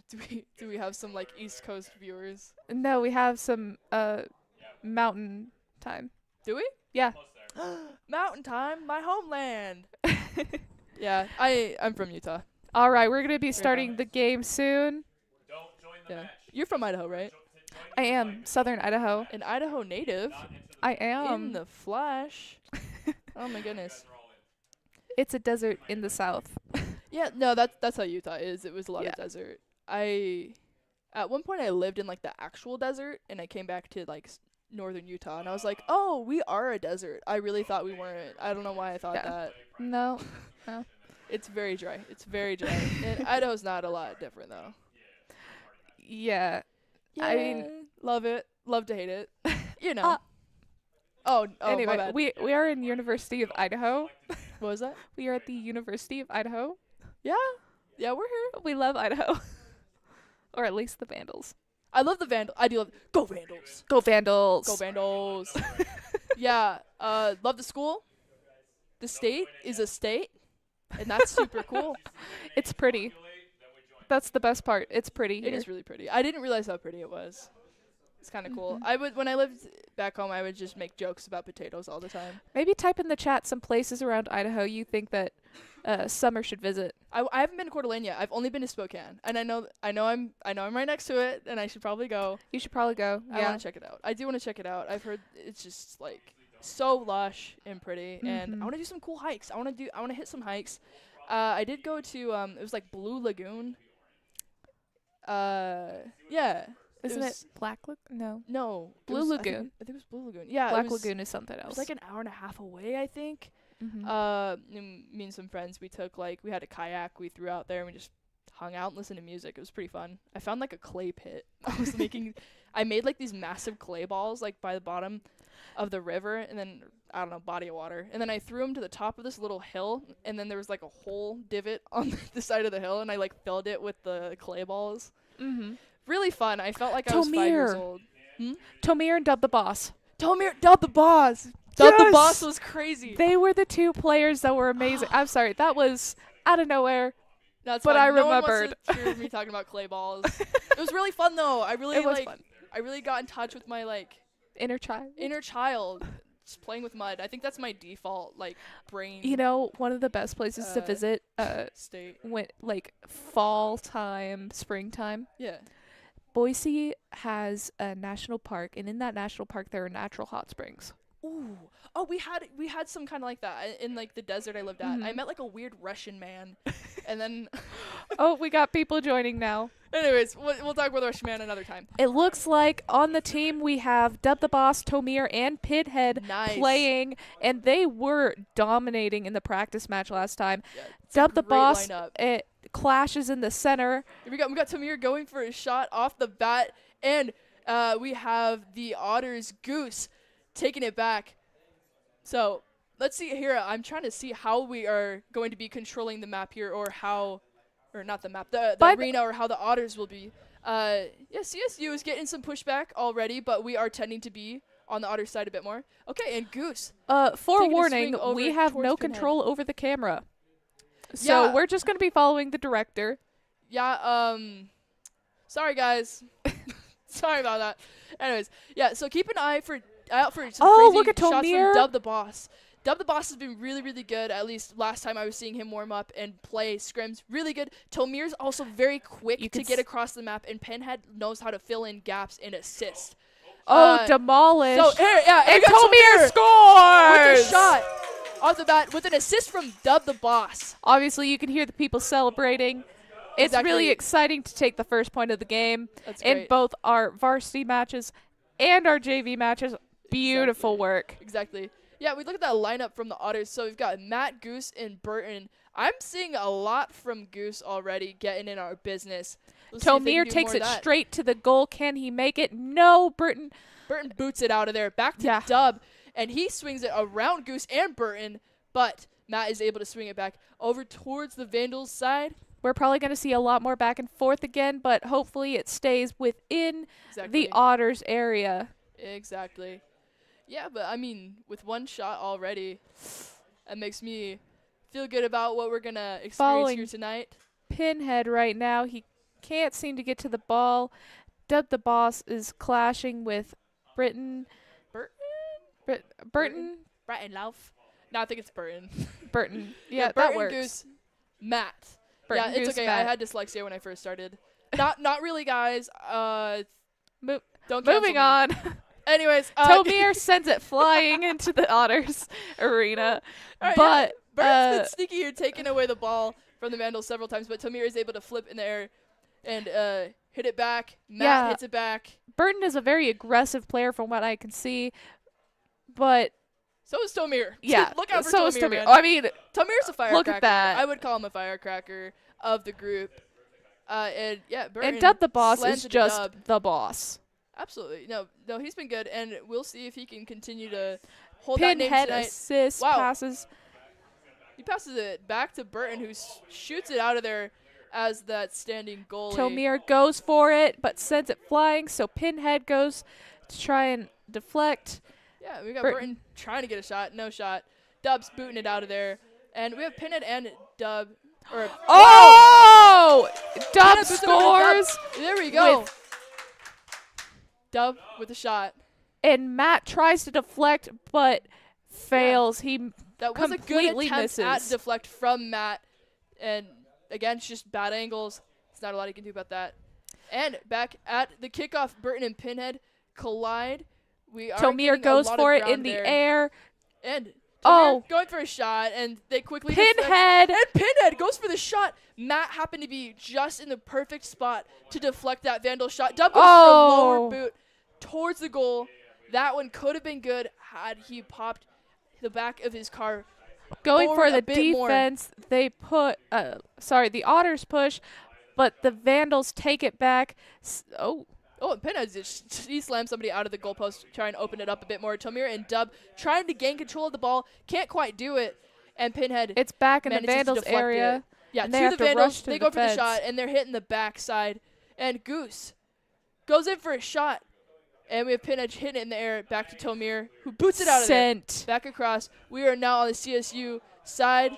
Speaker 2: Do we have some like East Coast viewers?
Speaker 1: No, we have some mountain time.
Speaker 2: Do we?
Speaker 1: Yeah.
Speaker 3: Close there.
Speaker 2: Mountain time, my homeland. Yeah, I'm from Utah.
Speaker 1: All right, we're going to be
Speaker 2: Very
Speaker 1: starting
Speaker 2: fun.
Speaker 1: the game soon.
Speaker 3: Don't join the
Speaker 2: Yeah.
Speaker 3: match.
Speaker 2: You're from Idaho, right?
Speaker 3: Join
Speaker 1: I am Southern Idaho.
Speaker 2: An Idaho native.
Speaker 3: not into the
Speaker 1: I
Speaker 2: In
Speaker 1: am.
Speaker 2: the flesh. Oh my goodness.
Speaker 3: They're all in.
Speaker 1: It's a desert in the south.
Speaker 2: Yeah, no, that's how Utah is. It was a lot
Speaker 1: Yeah.
Speaker 2: of desert. At one point I lived in like the actual desert, and I came back to like northern Utah, and I was like, oh, we are a desert. I really thought we weren't. I don't know why I thought
Speaker 1: Yeah.
Speaker 2: that.
Speaker 1: No.
Speaker 2: It's very dry. And Idaho's not a lot different though.
Speaker 1: Yeah. I mean-
Speaker 2: love it. Love to hate it. You know.
Speaker 1: Uh,
Speaker 2: oh, my
Speaker 1: Anyway,
Speaker 2: bad.
Speaker 1: we are in University of Idaho.
Speaker 2: What was that?
Speaker 1: We are at the University of Idaho.
Speaker 2: Yeah, we're here.
Speaker 1: We love Idaho. Or at least the Vandals.
Speaker 2: I love the Vandal. I do love. Go Vandals.
Speaker 1: Go Vandals.
Speaker 2: Go Vandals. Yeah. Love the school. The state is a state, and that's super cool.
Speaker 1: It's pretty. That's the best part. It's pretty
Speaker 2: It
Speaker 1: here.
Speaker 2: is really pretty. I didn't realize how pretty it was. It's kind of cool. When I lived back home, I would just make jokes about potatoes all the time.
Speaker 1: Maybe type in the chat some places around Idaho you think that Summer should visit.
Speaker 2: I haven't been to Coeur d'Alene yet. I've only been to Spokane, and I know I'm right next to it, and I should probably go.
Speaker 1: You should probably go.
Speaker 2: I
Speaker 1: Yeah.
Speaker 2: want to check it out. I do want to check it out. I've heard it's just like so lush and pretty, and I
Speaker 1: Mhm.
Speaker 2: want to do some cool hikes. I want to hit some hikes. I did go to it was like Blue Lagoon. Yeah.
Speaker 1: Isn't
Speaker 2: was-
Speaker 1: it Black Lagoon? No.
Speaker 2: No. it
Speaker 1: Blue
Speaker 2: was- I think
Speaker 1: Lagoon.
Speaker 2: I think it was Blue Lagoon. Yeah.
Speaker 1: Black
Speaker 2: it was,
Speaker 1: Lagoon is something
Speaker 2: It
Speaker 1: else.
Speaker 2: was like an hour and a half away, I think. Me and some friends, we had a kayak we threw out there, and we just hung out and listened to music. It was pretty fun. I found like a clay pit. I made like these massive clay balls like by the bottom. of the river, and then I don't know, body of water, and then I threw him to the top of this little hill, and then there was like a whole divot on the side of the hill, and I like filled it with the clay balls.
Speaker 1: Mm-hmm.
Speaker 2: Really fun. I felt like I was 5 years
Speaker 1: Tomir.
Speaker 2: old.
Speaker 1: Tomir and Dub the Boss.
Speaker 2: Tomir, Dub the Boss. Dub the
Speaker 1: Yes!
Speaker 2: Boss was crazy.
Speaker 1: They were the 2 players that were amazing. I'm sorry, that was out of nowhere.
Speaker 2: That's
Speaker 1: but
Speaker 2: fine.
Speaker 1: I
Speaker 2: No one wants
Speaker 1: remembered.
Speaker 2: to hear me talking about clay balls. It was really fun though. I really
Speaker 1: It was fun.
Speaker 2: I really got in touch with my like
Speaker 1: Inner child.
Speaker 2: inner child. Just playing with mud. I think that's my default like brain
Speaker 1: You know, one of the best places to visit
Speaker 2: state.
Speaker 1: when like fall time, springtime.
Speaker 2: Yeah.
Speaker 1: Boise has a national park, and in that national park there are natural hot springs.
Speaker 2: Ooh. Oh, we had some kind of like that in like the desert I lived at. I met like a weird Russian man, and then.
Speaker 1: Oh, we got people joining now.
Speaker 2: Anyways, we'll talk about the Russian man another time.
Speaker 1: It looks like on the team we have Dub the Boss, Tomir, and Pinhead
Speaker 2: Nice.
Speaker 1: playing, and they were dominating in the practice match last time.
Speaker 2: Yeah, it's a
Speaker 1: Dub the
Speaker 2: great
Speaker 1: Boss,
Speaker 2: lineup.
Speaker 1: it clashes in the center.
Speaker 2: We got Tamir going for a shot off the bat, and we have the Otters Goose taking it back. So let's see here. I'm trying to see how we are going to be controlling the map here, or not the map, the arena, or how the Otters will be. Yeah, CSU is getting some pushback already, but we are tending to be on the Otter side a bit more. Okay, and Goose.
Speaker 1: Forewarning,
Speaker 2: swing over
Speaker 1: we have
Speaker 2: towards
Speaker 1: no
Speaker 2: Pinhead.
Speaker 1: control over the camera. So
Speaker 2: Yeah.
Speaker 1: we're just going to be following the director.
Speaker 2: Yeah, sorry guys. Sorry about that. Anyways, yeah, so keep an eye out for some
Speaker 1: Oh,
Speaker 2: crazy
Speaker 1: look at
Speaker 2: shots
Speaker 1: Tomir.
Speaker 2: from Dub the Boss. Dub the Boss has been really, really good. At least last time I was seeing him warm up and play scrims. Really good. Tomir's also very quick
Speaker 1: You
Speaker 2: to
Speaker 1: can
Speaker 2: get across the map, and Pinhead knows how to fill in gaps and assist.
Speaker 1: Demolished.
Speaker 2: So here, yeah,
Speaker 1: and
Speaker 2: we got
Speaker 1: Tomir
Speaker 2: Tomir with
Speaker 1: scores!
Speaker 2: a shot off the bat with an assist from Dub the Boss.
Speaker 1: Obviously, you can hear the people celebrating. It's
Speaker 2: Exactly.
Speaker 1: really exciting to take the first point of the game
Speaker 2: That's
Speaker 1: in
Speaker 2: great.
Speaker 1: both our varsity matches and our JV matches. Beautiful
Speaker 2: Exactly.
Speaker 1: work.
Speaker 2: Exactly. Yeah, we look at that lineup from the Otters. So we've got Matt, Goose, and Burton. I'm seeing a lot from Goose already getting in our business. We'll see if they can
Speaker 1: Tomir
Speaker 2: do
Speaker 1: takes
Speaker 2: more
Speaker 1: it
Speaker 2: of that.
Speaker 1: straight to the goal. Can he make it? No, Burton.
Speaker 2: Burton boots it out of there. Back to
Speaker 1: Yeah.
Speaker 2: Dub, and he swings it around Goose and Burton, but Matt is able to swing it back over towards the Vandals side.
Speaker 1: We're probably going to see a lot more back and forth again, but hopefully it stays within
Speaker 2: Exactly.
Speaker 1: the Otters area.
Speaker 2: Exactly. Yeah, but I mean, with one shot already, that makes me feel good about what we're going to experience
Speaker 1: Following
Speaker 2: here tonight.
Speaker 1: Pinhead right now. He can't seem to get to the ball. Dub the Boss is clashing with Burton. Burton?
Speaker 2: Brighton Lauf. No, I think it's Burton.
Speaker 1: Burton. Yeah, that
Speaker 2: Burton,
Speaker 1: works.
Speaker 2: Goose, Matt.
Speaker 1: Burton,
Speaker 2: yeah, it's
Speaker 1: Goose,
Speaker 2: okay.
Speaker 1: Matt.
Speaker 2: I had dyslexia when I first started. Not really, guys.
Speaker 1: Mo-
Speaker 2: Don't cancel
Speaker 1: moving
Speaker 2: me.
Speaker 1: on.
Speaker 2: Anyways,
Speaker 1: Tomir sends it flying into the Otters arena.
Speaker 2: All right,
Speaker 1: But
Speaker 2: Burton's been sneaky here, taking away the ball from the Vandals several times, but Tomir is able to flip in the air and hit it back. Matt
Speaker 1: Yeah.
Speaker 2: hits it back.
Speaker 1: Burton is a very aggressive player from what I can see. But
Speaker 2: So is Tomir.
Speaker 1: yeah,
Speaker 2: Look out for
Speaker 1: so
Speaker 2: Tomir,
Speaker 1: is Tomir.
Speaker 2: man.
Speaker 1: I mean,
Speaker 2: Tomir's a firecracker.
Speaker 1: look at that.
Speaker 2: I would call him a firecracker of the group. And yeah, Burton
Speaker 1: and Dub the Boss
Speaker 2: slams
Speaker 1: is
Speaker 2: it to
Speaker 1: just
Speaker 2: Dub.
Speaker 1: the boss.
Speaker 2: Absolutely. No, he's been good, and we'll see if he can continue to hold that name
Speaker 1: Pinhead
Speaker 2: tonight.
Speaker 1: assists,
Speaker 2: Wow.
Speaker 1: passes.
Speaker 2: He passes it back to Burton, who shoots it out of there as that standing goalie.
Speaker 1: Tomir goes for it, but sends it flying, so Pinhead goes to try and deflect.
Speaker 2: Yeah, we got
Speaker 1: Burton.
Speaker 2: Burton trying to get a shot, no shot. Dub's booting it out of there, and we have Pinhead and Dub.
Speaker 1: Oh! Dub
Speaker 2: Pinhead boots it over to Dub.
Speaker 1: scores,
Speaker 2: There we go. Dub with a shot.
Speaker 1: and Matt tries to deflect, but fails. He
Speaker 2: That was a good
Speaker 1: completely
Speaker 2: attempt at
Speaker 1: misses.
Speaker 2: deflect from Matt, and again, it's just bad angles. There's not a lot he can do about that. And back at the kickoff, Burton and Pinhead collide. We are
Speaker 1: Tomir
Speaker 2: getting a
Speaker 1: goes
Speaker 2: lot
Speaker 1: for
Speaker 2: of
Speaker 1: it in
Speaker 2: ground
Speaker 1: the
Speaker 2: there.
Speaker 1: air.
Speaker 2: And Tomir
Speaker 1: Oh.
Speaker 2: going for a shot, and they quickly deflect.
Speaker 1: Pinhead!
Speaker 2: And Pinhead goes for the shot. Matt happened to be just in the perfect spot to deflect that Vandal shot. Dub goes for a lower boot towards the goal. That one could have been good had he popped the back of his car.
Speaker 1: Going
Speaker 2: forward
Speaker 1: for the
Speaker 2: a bit more.
Speaker 1: defense, they put, the Otters push, but the Vandals take it back.
Speaker 2: Oh, and Pinhead just he slammed somebody out of the goalpost, trying to open it up a bit more. Tomir and Dub trying to gain control of the ball, can't quite do it, and Pinhead
Speaker 1: It's back in the
Speaker 2: manages to
Speaker 1: Vandals
Speaker 2: deflect
Speaker 1: area.
Speaker 2: it. Yeah,
Speaker 1: and they
Speaker 2: to
Speaker 1: have
Speaker 2: the
Speaker 1: to
Speaker 2: Vandals,
Speaker 1: rush to
Speaker 2: they
Speaker 1: the
Speaker 2: go for the
Speaker 1: defense.
Speaker 2: shot, and they're hitting the backside. And Goose goes in for a shot, and we have Pinhead hitting it in the air back to Tomir, who boots it out of there.
Speaker 1: Sent.
Speaker 2: Back across. We are now on the CSU side.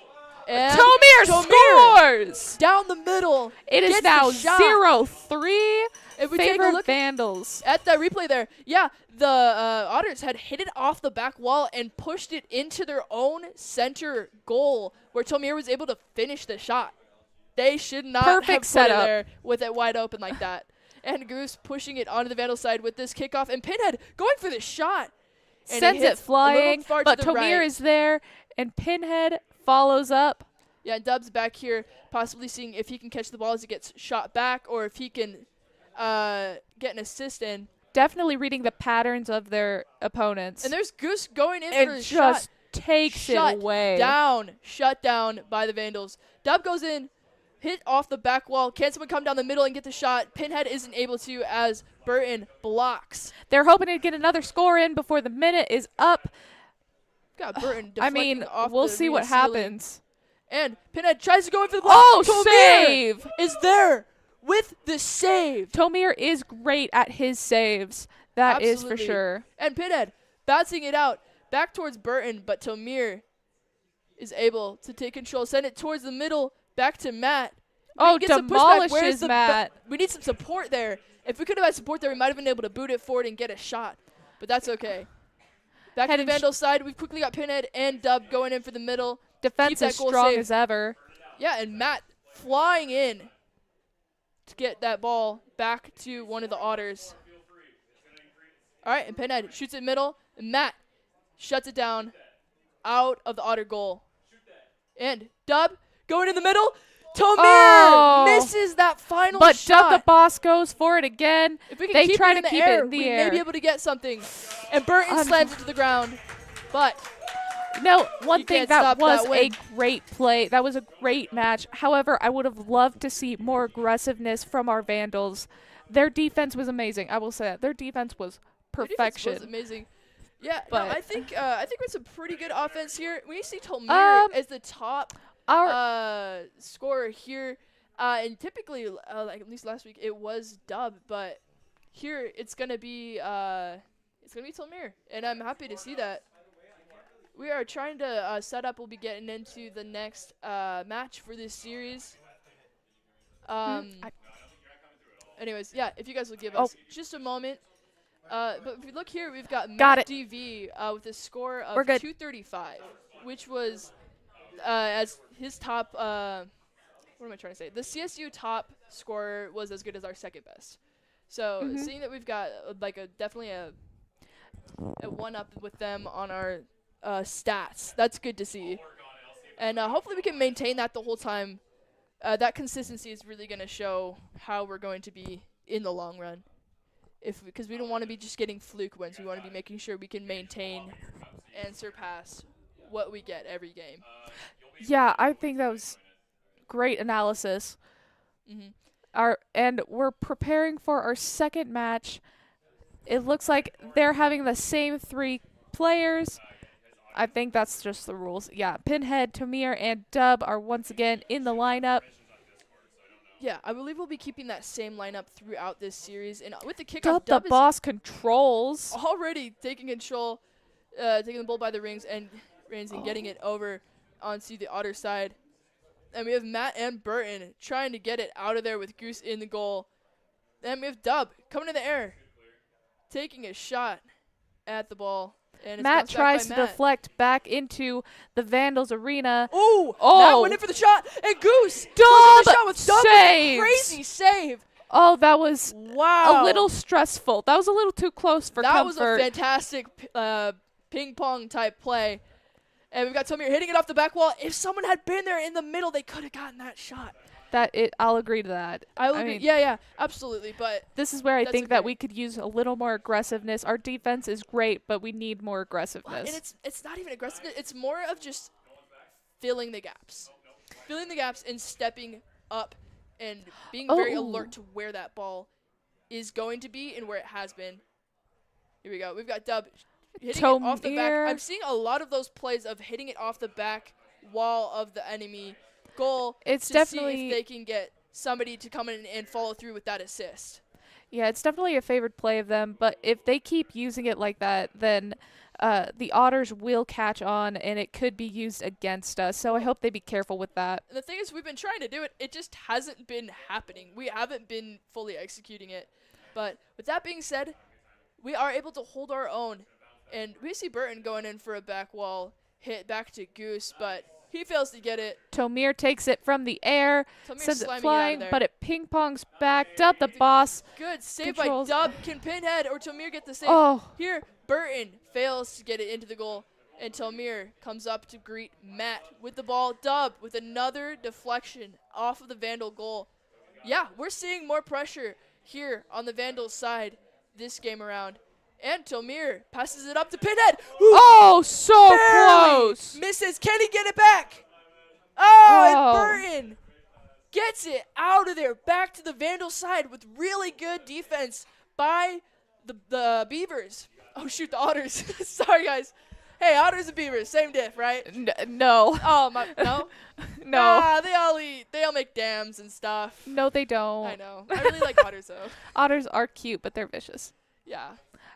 Speaker 2: And
Speaker 1: Tomir scores!
Speaker 2: Down the middle.
Speaker 1: It is
Speaker 2: gets
Speaker 1: now
Speaker 2: the shot.
Speaker 1: 0-3.
Speaker 2: If we take a
Speaker 1: Favorite
Speaker 2: look
Speaker 1: Vandals.
Speaker 2: at that replay there, yeah, the Otters had hit it off the back wall and pushed it into their own center goal, where Tomir was able to finish the shot. They should not
Speaker 1: Perfect
Speaker 2: have put
Speaker 1: setup.
Speaker 2: it there with it wide open like that. And Goose pushing it onto the Vandal side with this kickoff, and Pinhead going for the shot. And
Speaker 1: Sends it
Speaker 2: hits a
Speaker 1: flying,
Speaker 2: little far
Speaker 1: but
Speaker 2: to the
Speaker 1: Tomir
Speaker 2: right.
Speaker 1: is there, and Pinhead follows up.
Speaker 2: Yeah, and Dub's back here, possibly seeing if he can catch the ball as it gets shot back, or if he can get an assist in.
Speaker 1: Definitely reading the patterns of their opponents.
Speaker 2: And there's Goose going in for
Speaker 1: and
Speaker 2: the
Speaker 1: just
Speaker 2: shot.
Speaker 1: takes it away.
Speaker 2: Shut down by the Vandals. Dub goes in, hit off the back wall. Can someone come down the middle and get the shot? Pinhead isn't able to as Burton blocks.
Speaker 1: They're hoping to get another score in before the minute is up.
Speaker 2: Got Burton
Speaker 1: I
Speaker 2: deflecting
Speaker 1: mean,
Speaker 2: off
Speaker 1: we'll
Speaker 2: the
Speaker 1: see what
Speaker 2: arena ceiling.
Speaker 1: happens.
Speaker 2: And Pinhead tries to go in for the block.
Speaker 1: Oh,
Speaker 2: Tomir
Speaker 1: save!
Speaker 2: is there with the save.
Speaker 1: Tomir is great at his saves. That is for
Speaker 2: Absolutely.
Speaker 1: sure.
Speaker 2: And Pinhead bouncing it out back towards Burton, but Tomir is able to take control, send it towards the middle, back to Matt. We
Speaker 1: Oh,
Speaker 2: can get some pushback. Where's
Speaker 1: demolishes
Speaker 2: the
Speaker 1: Matt.
Speaker 2: we need some support there. If we could have had support there, we might have been able to boot it forward and get a shot. But that's okay. Back
Speaker 1: Head
Speaker 2: to the
Speaker 1: and
Speaker 2: Vandal side. We've quickly got Pinhead and Dub going in for the middle.
Speaker 1: Defense
Speaker 2: that
Speaker 1: is
Speaker 2: goal
Speaker 1: strong
Speaker 2: safe.
Speaker 1: as ever.
Speaker 2: Yeah, and Matt flying in to get that ball back to one of the Otters. All right, and Pinhead shoots it middle, and Matt shuts it down out of the Otter goal. And Dub going in the middle. Tomir misses that final
Speaker 1: But
Speaker 2: shot.
Speaker 1: Dub the boss goes for it again.
Speaker 2: If we can
Speaker 1: They
Speaker 2: keep
Speaker 1: try
Speaker 2: it
Speaker 1: to
Speaker 2: in the
Speaker 1: keep
Speaker 2: air,
Speaker 1: it in the
Speaker 2: we
Speaker 1: air.
Speaker 2: may be able to get something. And Burton slams it to the ground. But
Speaker 1: No, one
Speaker 2: You
Speaker 1: thing
Speaker 2: can't
Speaker 1: that
Speaker 2: stop
Speaker 1: was
Speaker 2: that
Speaker 1: a
Speaker 2: win.
Speaker 1: great play. That was a great match. However, I would have loved to see more aggressiveness from our Vandals. Their defense was amazing. I will say that. Their defense was
Speaker 2: their defense
Speaker 1: perfection.
Speaker 2: was amazing. Yeah,
Speaker 1: But-
Speaker 2: no, I think it's a pretty good offense here. We see Tomir as the top
Speaker 1: Our
Speaker 2: scorer here, and typically, like at least last week, it was Dub, but here it's gonna be Tomir, and I'm happy to see that. We are trying to set up. We'll be getting into the next match for this series. Anyways, yeah, if you guys will give us just a moment. But if you look here, we've got Matt DV with a score of 235, which was as his top. What am I trying to say? The CSU top scorer was as good as our second best. So seeing that we've got definitely a one up with them on our stats, that's good to see. And hopefully we can maintain that the whole time. That consistency is really going to show how we're going to be in the long run. Because we don't want to be just getting fluke wins. We want to be making sure we can maintain and surpass what we get every game.
Speaker 1: yeah, I think that was great analysis. And we're preparing for our second match. It looks like they're having the same three players. I think that's just the rules. Yeah, Pinhead, Tomir, and Dub are once again in the lineup.
Speaker 2: Yeah, I believe we'll be keeping that same lineup throughout this series. And with the kickoff,
Speaker 1: Dub the
Speaker 2: Dub is
Speaker 1: boss controls.
Speaker 2: already taking control, taking the bull by the reins and getting it over onto the Otter side. And we have Matt and Burton trying to get it out of there with Goose in the goal. Then we have Dub coming in the air, taking a shot at the ball. And it's
Speaker 1: Matt
Speaker 2: bounced back
Speaker 1: tries
Speaker 2: by
Speaker 1: to
Speaker 2: Matt.
Speaker 1: deflect back into the Vandals arena.
Speaker 2: Ooh,
Speaker 1: Oh.
Speaker 2: Matt went in for the shot, and Goose
Speaker 1: Dub
Speaker 2: goes for the shot with Dub with a
Speaker 1: saves.
Speaker 2: crazy save.
Speaker 1: Oh, that was
Speaker 2: Wow.
Speaker 1: a little stressful. That was a little too close for
Speaker 2: that
Speaker 1: comfort.
Speaker 2: was a fantastic ping pong type play. And we've got Tomir hitting it off the back wall. If someone had been there in the middle, they could have gotten that shot.
Speaker 1: I'll agree to that.
Speaker 2: I will agree.
Speaker 1: mean,
Speaker 2: Yeah, absolutely. But
Speaker 1: This is where I
Speaker 2: That's
Speaker 1: think that
Speaker 2: okay.
Speaker 1: we could use a little more aggressiveness. Our defense is great, but we need more
Speaker 2: and
Speaker 1: aggressiveness.
Speaker 2: it's not even aggressive. It's more of just filling the gaps. Filling the gaps and stepping up and being very
Speaker 1: Oh.
Speaker 2: alert to where that ball is going to be and where it has been. Here we go. We've got Dub hitting it off the back. I'm seeing a lot of those plays of hitting it off the back wall of the enemy goal.
Speaker 1: It's
Speaker 2: to
Speaker 1: definitely
Speaker 2: see if they can get somebody to come in and follow through with that assist.
Speaker 1: Yeah, it's definitely a favored play of them, but if they keep using it like that, then the Otters will catch on, and it could be used against us. So I hope they be careful with that.
Speaker 2: And the thing is, we've been trying to do it. It just hasn't been happening. We haven't been fully executing it. But with that being said, we are able to hold our own. And we see Burton going in for a back wall hit back to Goose, but he fails to get it.
Speaker 1: Tomir takes it from the air,
Speaker 2: Tomir's
Speaker 1: sends it
Speaker 2: slamming
Speaker 1: flying,
Speaker 2: out of
Speaker 1: but
Speaker 2: there.
Speaker 1: it ping-pongs back. Dub the boss.
Speaker 2: Good save
Speaker 1: controls-
Speaker 2: by Dub. Can Pinhead or Tomir get the save?
Speaker 1: Oh,
Speaker 2: Here, Burton fails to get it into the goal, and Tomir comes up to greet Matt with the ball. Dub with another deflection off of the Vandal goal. Yeah, we're seeing more pressure here on the Vandals side this game around. And Tomir passes it up to Pinhead. Who
Speaker 1: oh, so
Speaker 2: barely
Speaker 1: close.
Speaker 2: misses. Can he get it back? Oh,
Speaker 1: Oh.
Speaker 2: and Burton gets it out of there, back to the Vandal side with really good defense by the Beavers. Oh, shoot, the Otters. Sorry, guys. Hey, Otters and Beavers, same diff, right?
Speaker 1: No.
Speaker 2: Oh, no?
Speaker 1: No.
Speaker 2: Ah, they all eat. They all make dams and stuff.
Speaker 1: No, they don't.
Speaker 2: I know. I really like Otters, though.
Speaker 1: Otters are cute, but they're vicious.
Speaker 2: Yeah.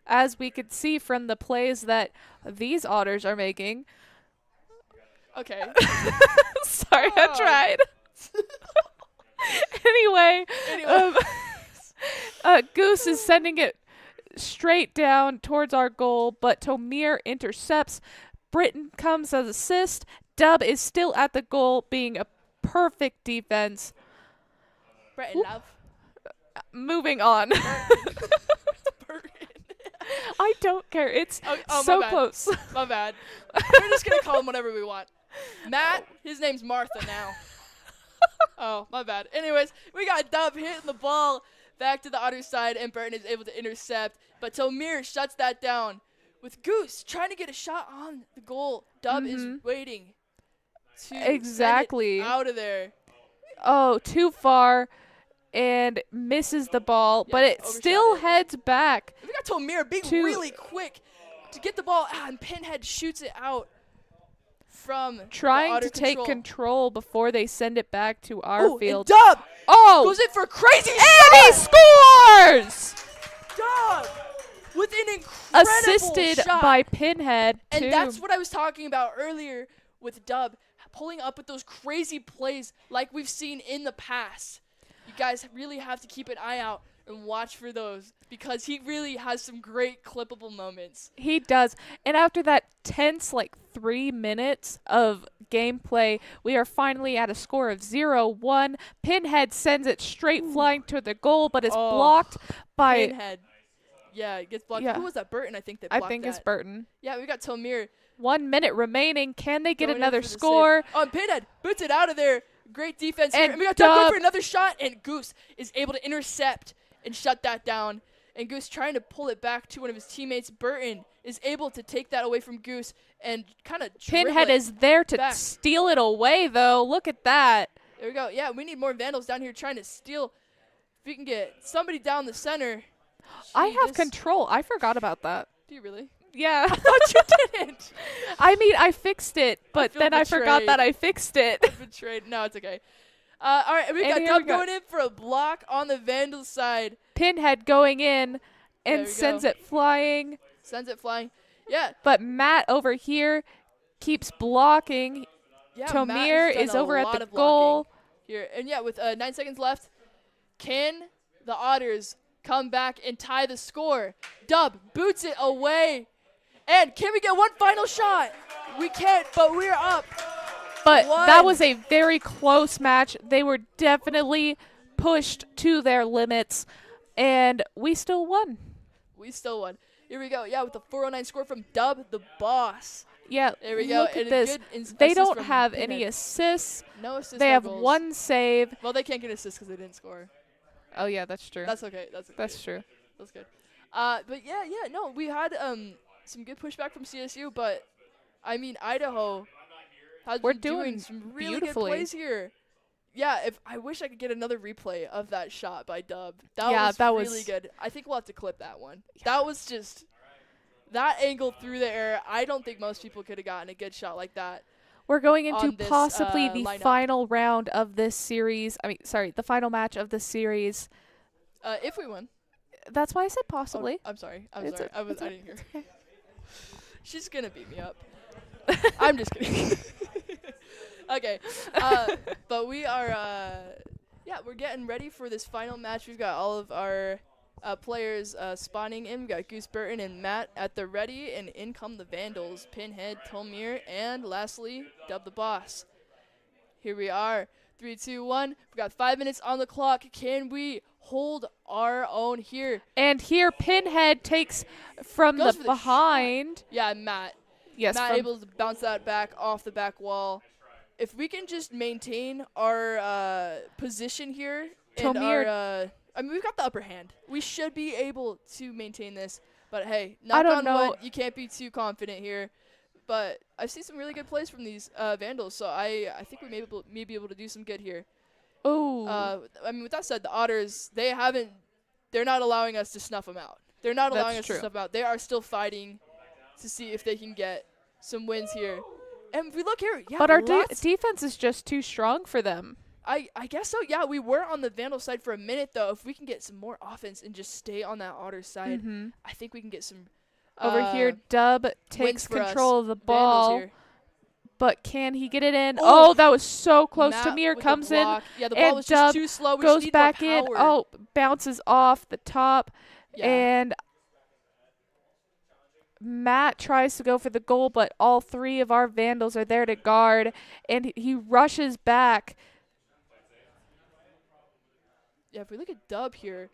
Speaker 1: As we could see from the plays that these Otters are making.
Speaker 2: Okay.
Speaker 1: Sorry, I
Speaker 2: Oh.
Speaker 1: tried. Anyway,
Speaker 2: Anyway.
Speaker 1: Goose is sending it straight down towards our goal, but Tomir intercepts. Britton comes as assist. Dub is still at the goal, being a perfect defense.
Speaker 2: Brett and Love.
Speaker 1: Moving on.
Speaker 2: Burton.
Speaker 1: I don't care. It's
Speaker 2: Oh, my
Speaker 1: so
Speaker 2: bad.
Speaker 1: close.
Speaker 2: My bad. We're just going to call him whatever we want. Matt, his name's Martha now. Oh, my bad. Anyways, we got Dub hitting the ball back to the Otter side, and Burton is able to intercept. But Tomir shuts that down with Goose trying to get a shot on the goal. Dub is waiting to
Speaker 1: Exactly.
Speaker 2: send it out of there.
Speaker 1: Oh, too far and misses the ball,
Speaker 2: Yeah,
Speaker 1: but it
Speaker 2: overshot
Speaker 1: still
Speaker 2: it.
Speaker 1: heads back.
Speaker 2: We got Tomir being
Speaker 1: To-
Speaker 2: really quick to get the ball, and Pinhead shoots it out from
Speaker 1: Trying
Speaker 2: the Otter
Speaker 1: to take control before they send it back to our
Speaker 2: Oh,
Speaker 1: field.
Speaker 2: and Dub
Speaker 1: Oh,
Speaker 2: goes in for a crazy
Speaker 1: and he
Speaker 2: shot!
Speaker 1: scores!
Speaker 2: Dub with an incredible
Speaker 1: Assisted
Speaker 2: shot.
Speaker 1: by Pinhead, too.
Speaker 2: And that's what I was talking about earlier with Dub, pulling up with those crazy plays like we've seen in the past. You guys really have to keep an eye out and watch for those because he really has some great clippable moments.
Speaker 1: He does. And after that tense, 3 minutes of gameplay, we are finally at a score of 0-1. Pinhead sends it straight flying to the goal, but is blocked by...
Speaker 2: Pinhead. Yeah, it gets blocked.
Speaker 1: Yeah.
Speaker 2: Who was that? Burton, I think that
Speaker 1: I
Speaker 2: blocked
Speaker 1: think
Speaker 2: that.
Speaker 1: it's Burton.
Speaker 2: Yeah, we got Tomir.
Speaker 1: 1 minute remaining. Can they get
Speaker 2: going in
Speaker 1: another
Speaker 2: for the save.
Speaker 1: score?
Speaker 2: Oh, and Pinhead boots it out of there. Great defense here.
Speaker 1: And
Speaker 2: And we got Dub going
Speaker 1: Dub-
Speaker 2: for another shot, and Goose is able to intercept and shut that down. And Goose trying to pull it back to one of his teammates. Burton is able to take that away from Goose and kind of
Speaker 1: Pinhead is there to
Speaker 2: back.
Speaker 1: steal it away, though. Look at that.
Speaker 2: There we go. Yeah, we need more Vandals down here trying to steal. If we can get somebody down the center.
Speaker 1: I
Speaker 2: Gee,
Speaker 1: have
Speaker 2: this-
Speaker 1: control. I forgot about that.
Speaker 2: Do you really?
Speaker 1: Yeah.
Speaker 2: I thought you didn't.
Speaker 1: I mean, I fixed it, but
Speaker 2: feel
Speaker 1: then I forgot
Speaker 2: betrayed.
Speaker 1: that I fixed it.
Speaker 2: Betrayed. No, it's okay. All right, we
Speaker 1: And
Speaker 2: got
Speaker 1: here
Speaker 2: Dub
Speaker 1: we go.
Speaker 2: going in for a block on the Vandals side.
Speaker 1: Pinhead going in
Speaker 2: There
Speaker 1: and
Speaker 2: we
Speaker 1: sends
Speaker 2: go.
Speaker 1: it flying.
Speaker 2: Sends it flying. Yeah.
Speaker 1: But Matt over here keeps blocking.
Speaker 2: Yeah,
Speaker 1: Tomir
Speaker 2: Matt has done
Speaker 1: is
Speaker 2: a
Speaker 1: over at
Speaker 2: lot
Speaker 1: the
Speaker 2: of
Speaker 1: goal.
Speaker 2: blocking here. And yeah, with 9 seconds left, can the Otters come back and tie the score? Dub boots it away. And can we get one final shot? We can't, but we're up.
Speaker 1: But that
Speaker 2: One.
Speaker 1: was a very close match. They were definitely pushed to their limits, and we still won.
Speaker 2: We still won. Here we go. Yeah, with the 409 score from Dub, the boss.
Speaker 1: Yeah,
Speaker 2: There we go.
Speaker 1: look
Speaker 2: And
Speaker 1: at
Speaker 2: a
Speaker 1: this.
Speaker 2: good
Speaker 1: They
Speaker 2: assist
Speaker 1: don't
Speaker 2: from
Speaker 1: have
Speaker 2: Pinhead.
Speaker 1: any assists.
Speaker 2: No assists.
Speaker 1: They
Speaker 2: no
Speaker 1: have
Speaker 2: goals.
Speaker 1: one save.
Speaker 2: Well, they can't get assists because they didn't score.
Speaker 1: Oh, yeah, that's true.
Speaker 2: That's okay. That's okay.
Speaker 1: That's true.
Speaker 2: That's good. But yeah, no, we had some good pushback from CSU, but I mean Idaho has
Speaker 1: We're
Speaker 2: been
Speaker 1: doing
Speaker 2: some really
Speaker 1: beautifully.
Speaker 2: good plays here. if I wish I could get another replay of that shot by Dub.
Speaker 1: Yeah,
Speaker 2: Was
Speaker 1: that
Speaker 2: really
Speaker 1: was-
Speaker 2: good. I think we'll have to clip that one. That was just that angle through the air. I don't think most people could have gotten a good shot like that.
Speaker 1: We're going into
Speaker 2: On this,
Speaker 1: possibly the
Speaker 2: lineup.
Speaker 1: final round of this series. The final match of this series.
Speaker 2: If we win.
Speaker 1: That's why I said
Speaker 2: Oh,
Speaker 1: possibly.
Speaker 2: I'm sorry.
Speaker 1: It's
Speaker 2: I
Speaker 1: it's
Speaker 2: didn't hear. She's gonna beat me up. I'm just kidding. Okay. But we are we're getting ready for this final match. We've got all of our players spawning in. We've got Goose Burton and Matt at the ready, and in come the Vandals, Pinhead, Tomir, and lastly, Dub the Boss. Here we are. 3, 2, 1. We've got 5 minutes on the clock. Can we hold our own here?
Speaker 1: And here Pinhead takes from
Speaker 2: Goes
Speaker 1: the
Speaker 2: for the
Speaker 1: behind.
Speaker 2: Yeah, Matt.
Speaker 1: Yes,
Speaker 2: Matt
Speaker 1: from
Speaker 2: able to bounce that back off the back wall. If we can just maintain our position here, and
Speaker 1: Tomir-
Speaker 2: our, we've got the upper hand. We should be able to maintain this. But hey,
Speaker 1: I
Speaker 2: knock
Speaker 1: don't
Speaker 2: on
Speaker 1: know.
Speaker 2: wood, you can't be too confident here. But I've seen some really good plays from these Vandals, so I think we may be able to do some good here.
Speaker 1: Oh,
Speaker 2: With that said, the Otters, they're not allowing us to snuff them out. They're not allowing
Speaker 1: That's
Speaker 2: us
Speaker 1: true.
Speaker 2: to snuff them out. They are still fighting to see if they can get some wins here. And if we look here,
Speaker 1: but our
Speaker 2: lots-
Speaker 1: defense is just too strong for them.
Speaker 2: I guess so. Yeah, we were on the Vandal side for a minute, though. If we can get some more offense and just stay on that Otter side,
Speaker 1: Mhm.
Speaker 2: I think we can get some
Speaker 1: Over here, Dub takes
Speaker 2: for us.
Speaker 1: control of the
Speaker 2: Vandals
Speaker 1: ball,
Speaker 2: here.
Speaker 1: but can he get it in?
Speaker 2: Oof.
Speaker 1: Oh, that was so close.
Speaker 2: Matt
Speaker 1: Tamir
Speaker 2: with the
Speaker 1: comes in,
Speaker 2: block. Yeah, the ball
Speaker 1: and
Speaker 2: was
Speaker 1: Dub
Speaker 2: just too slow. We
Speaker 1: goes
Speaker 2: just need
Speaker 1: back
Speaker 2: more
Speaker 1: in.
Speaker 2: power.
Speaker 1: Oh, bounces off the top,
Speaker 2: Yeah.
Speaker 1: and Matt tries to go for the goal, but all three of our Vandals are there to guard, and he rushes back.
Speaker 2: Yeah, if we look at Dub here,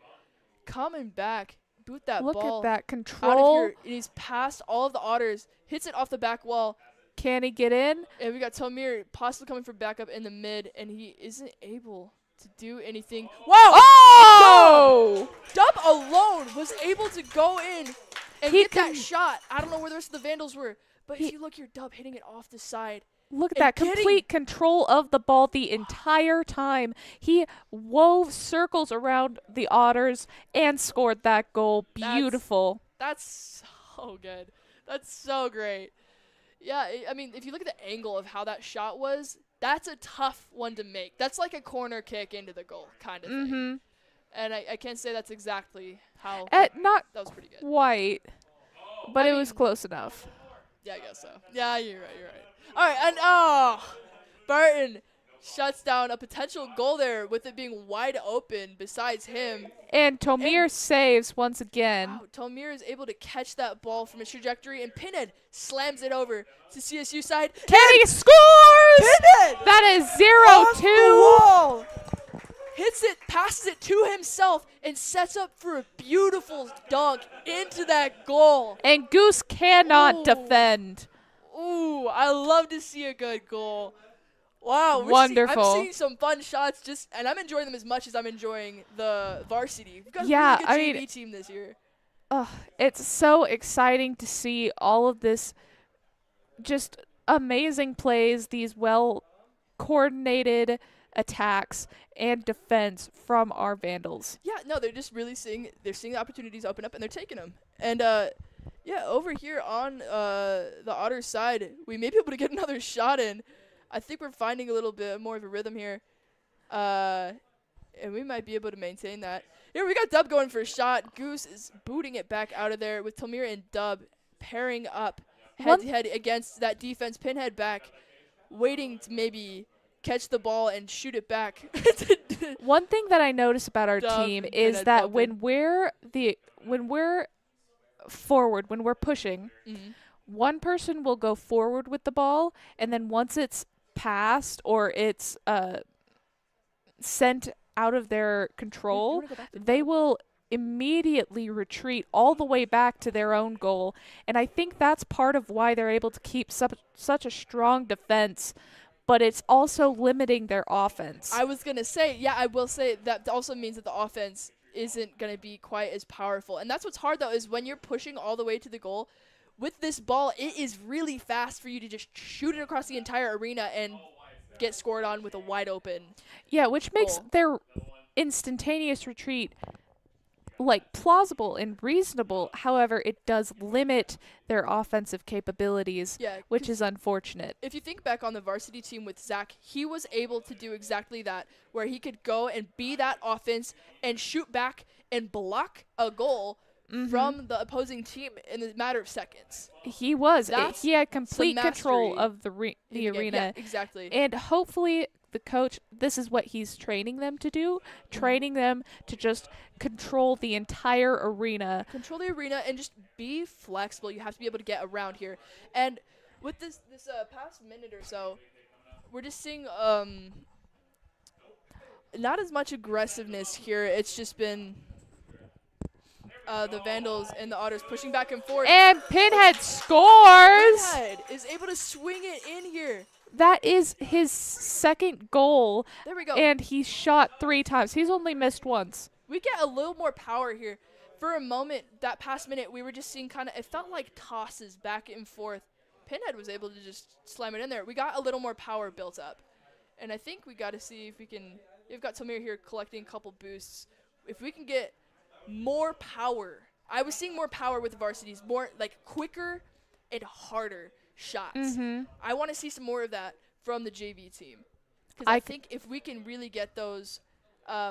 Speaker 2: coming back, boot that
Speaker 1: Look
Speaker 2: ball
Speaker 1: at that
Speaker 2: out of
Speaker 1: control.
Speaker 2: here. And he's past all of the Otters, hits it off the back wall,
Speaker 1: Can he get in?
Speaker 2: and we got Tomir possibly coming for backup in the mid, and he isn't able to do anything. Wow!
Speaker 1: Oh!
Speaker 2: Dub alone was able to go in and
Speaker 1: He
Speaker 2: get that
Speaker 1: can-
Speaker 2: shot. I don't know where the rest of the Vandals were, but
Speaker 1: He-
Speaker 2: if you look here, Dub hitting it off the side.
Speaker 1: Look at
Speaker 2: And
Speaker 1: that
Speaker 2: getting-
Speaker 1: complete control of the ball the entire time. He wove circles around the Otters and scored that goal. Beautiful.
Speaker 2: That's so good. That's so great. Yeah, if you look at the angle of how that shot was, that's a tough one to make. That's like a corner kick into the goal kind of thing.
Speaker 1: Mm-hmm.
Speaker 2: And I can't say that's exactly how.
Speaker 1: Not
Speaker 2: That was pretty good.
Speaker 1: quite, but
Speaker 2: I
Speaker 1: it was
Speaker 2: mean-
Speaker 1: close enough.
Speaker 2: Yeah, I guess so. Yeah, you're right. All right, and Barton shuts down a potential goal there with it being wide open besides him.
Speaker 1: And Tomir
Speaker 2: And-
Speaker 1: saves once again.
Speaker 2: Wow, Tomir is able to catch that ball from its trajectory, and Pinhead slams it over to CSU side.
Speaker 1: Kenny scores!
Speaker 2: Pinhead!
Speaker 1: That is
Speaker 2: Off the
Speaker 1: 0-2.
Speaker 2: wall! Hits it, passes it to himself, and sets up for a beautiful dunk into that goal.
Speaker 1: And Goose cannot
Speaker 2: Ooh.
Speaker 1: defend.
Speaker 2: Ooh, I love to see a good goal. Wow,
Speaker 1: Wonderful.
Speaker 2: I'm seeing some fun shots, and I'm enjoying them as much as I'm enjoying the varsity. We've got
Speaker 1: Yeah,
Speaker 2: a really good
Speaker 1: I
Speaker 2: JV team this year.
Speaker 1: It's so exciting to see all of this just amazing plays, these well coordinated attacks and defense from our Vandals.
Speaker 2: Yeah, no, they're just really seeing the opportunities open up, and they're taking them. And over here on the Otters side, we may be able to get another shot in. I think we're finding a little bit more of a rhythm here, and we might be able to maintain that. Here we got Dub going for a shot. Goose is booting it back out of there with Tomir and Dub pairing up head to head against that defense. Pinhead back, waiting to maybe catch the ball and shoot it back.
Speaker 1: One thing that I notice about our
Speaker 2: Dub
Speaker 1: team
Speaker 2: and
Speaker 1: is
Speaker 2: Pinhead
Speaker 1: that
Speaker 2: bumping.
Speaker 1: when we're forward, when we're pushing,
Speaker 2: Mhm.
Speaker 1: one person will go forward with the ball, and then once it's passed or it's sent out of their
Speaker 2: You
Speaker 1: control,
Speaker 2: wanna go back to
Speaker 1: they
Speaker 2: Dub?
Speaker 1: will immediately retreat all the way back to their own goal. And I think that's part of why they're able to keep such a strong defense, but it's also limiting their offense.
Speaker 2: I was going to say, yeah, I will say that also means that the offense isn't going to be quite as powerful. And that's what's hard, though, is when you're pushing all the way to the goal, with this ball, it is really fast for you to just shoot it across the entire arena. And get scored on with a wide open.
Speaker 1: Yeah, which makes
Speaker 2: Goal.
Speaker 1: their instantaneous retreat like plausible and reasonable. However, it does limit their offensive capabilities,
Speaker 2: Yeah,
Speaker 1: which
Speaker 2: 'cause
Speaker 1: is unfortunate.
Speaker 2: if you think back on the varsity team with Zach, he was able to do exactly that, where he could go and be that offense and shoot back and block a goal from the opposing team in a matter of seconds.
Speaker 1: He was.
Speaker 2: That's
Speaker 1: He had complete control
Speaker 2: mastery
Speaker 1: of the
Speaker 2: Again,
Speaker 1: arena.
Speaker 2: yeah, exactly.
Speaker 1: And hopefully the coach, this is what he's training them to do, training them to just control the entire arena.
Speaker 2: Control the arena and just be flexible. You have to be able to get around here. And with this past minute or so, we're just seeing not as much aggressiveness here. It's just been the Vandals and the Otters pushing back and forth.
Speaker 1: And Pinhead scores!
Speaker 2: Pinhead is able to swing it in here.
Speaker 1: That is his second goal,
Speaker 2: There we go.
Speaker 1: and he shot 3 times. He's only missed once.
Speaker 2: We get a little more power here. For a moment, that past minute, we were just seeing kind of, it felt like tosses back and forth. Pinhead was able to just slam it in there. We got a little more power built up. And I think we got to see if we can, we've got Tamir here collecting a couple boosts. If we can get more power. I was seeing more power with the varsities, more like quicker and harder shots. I want to see some more of that from the JV team. Because I think if we can really get those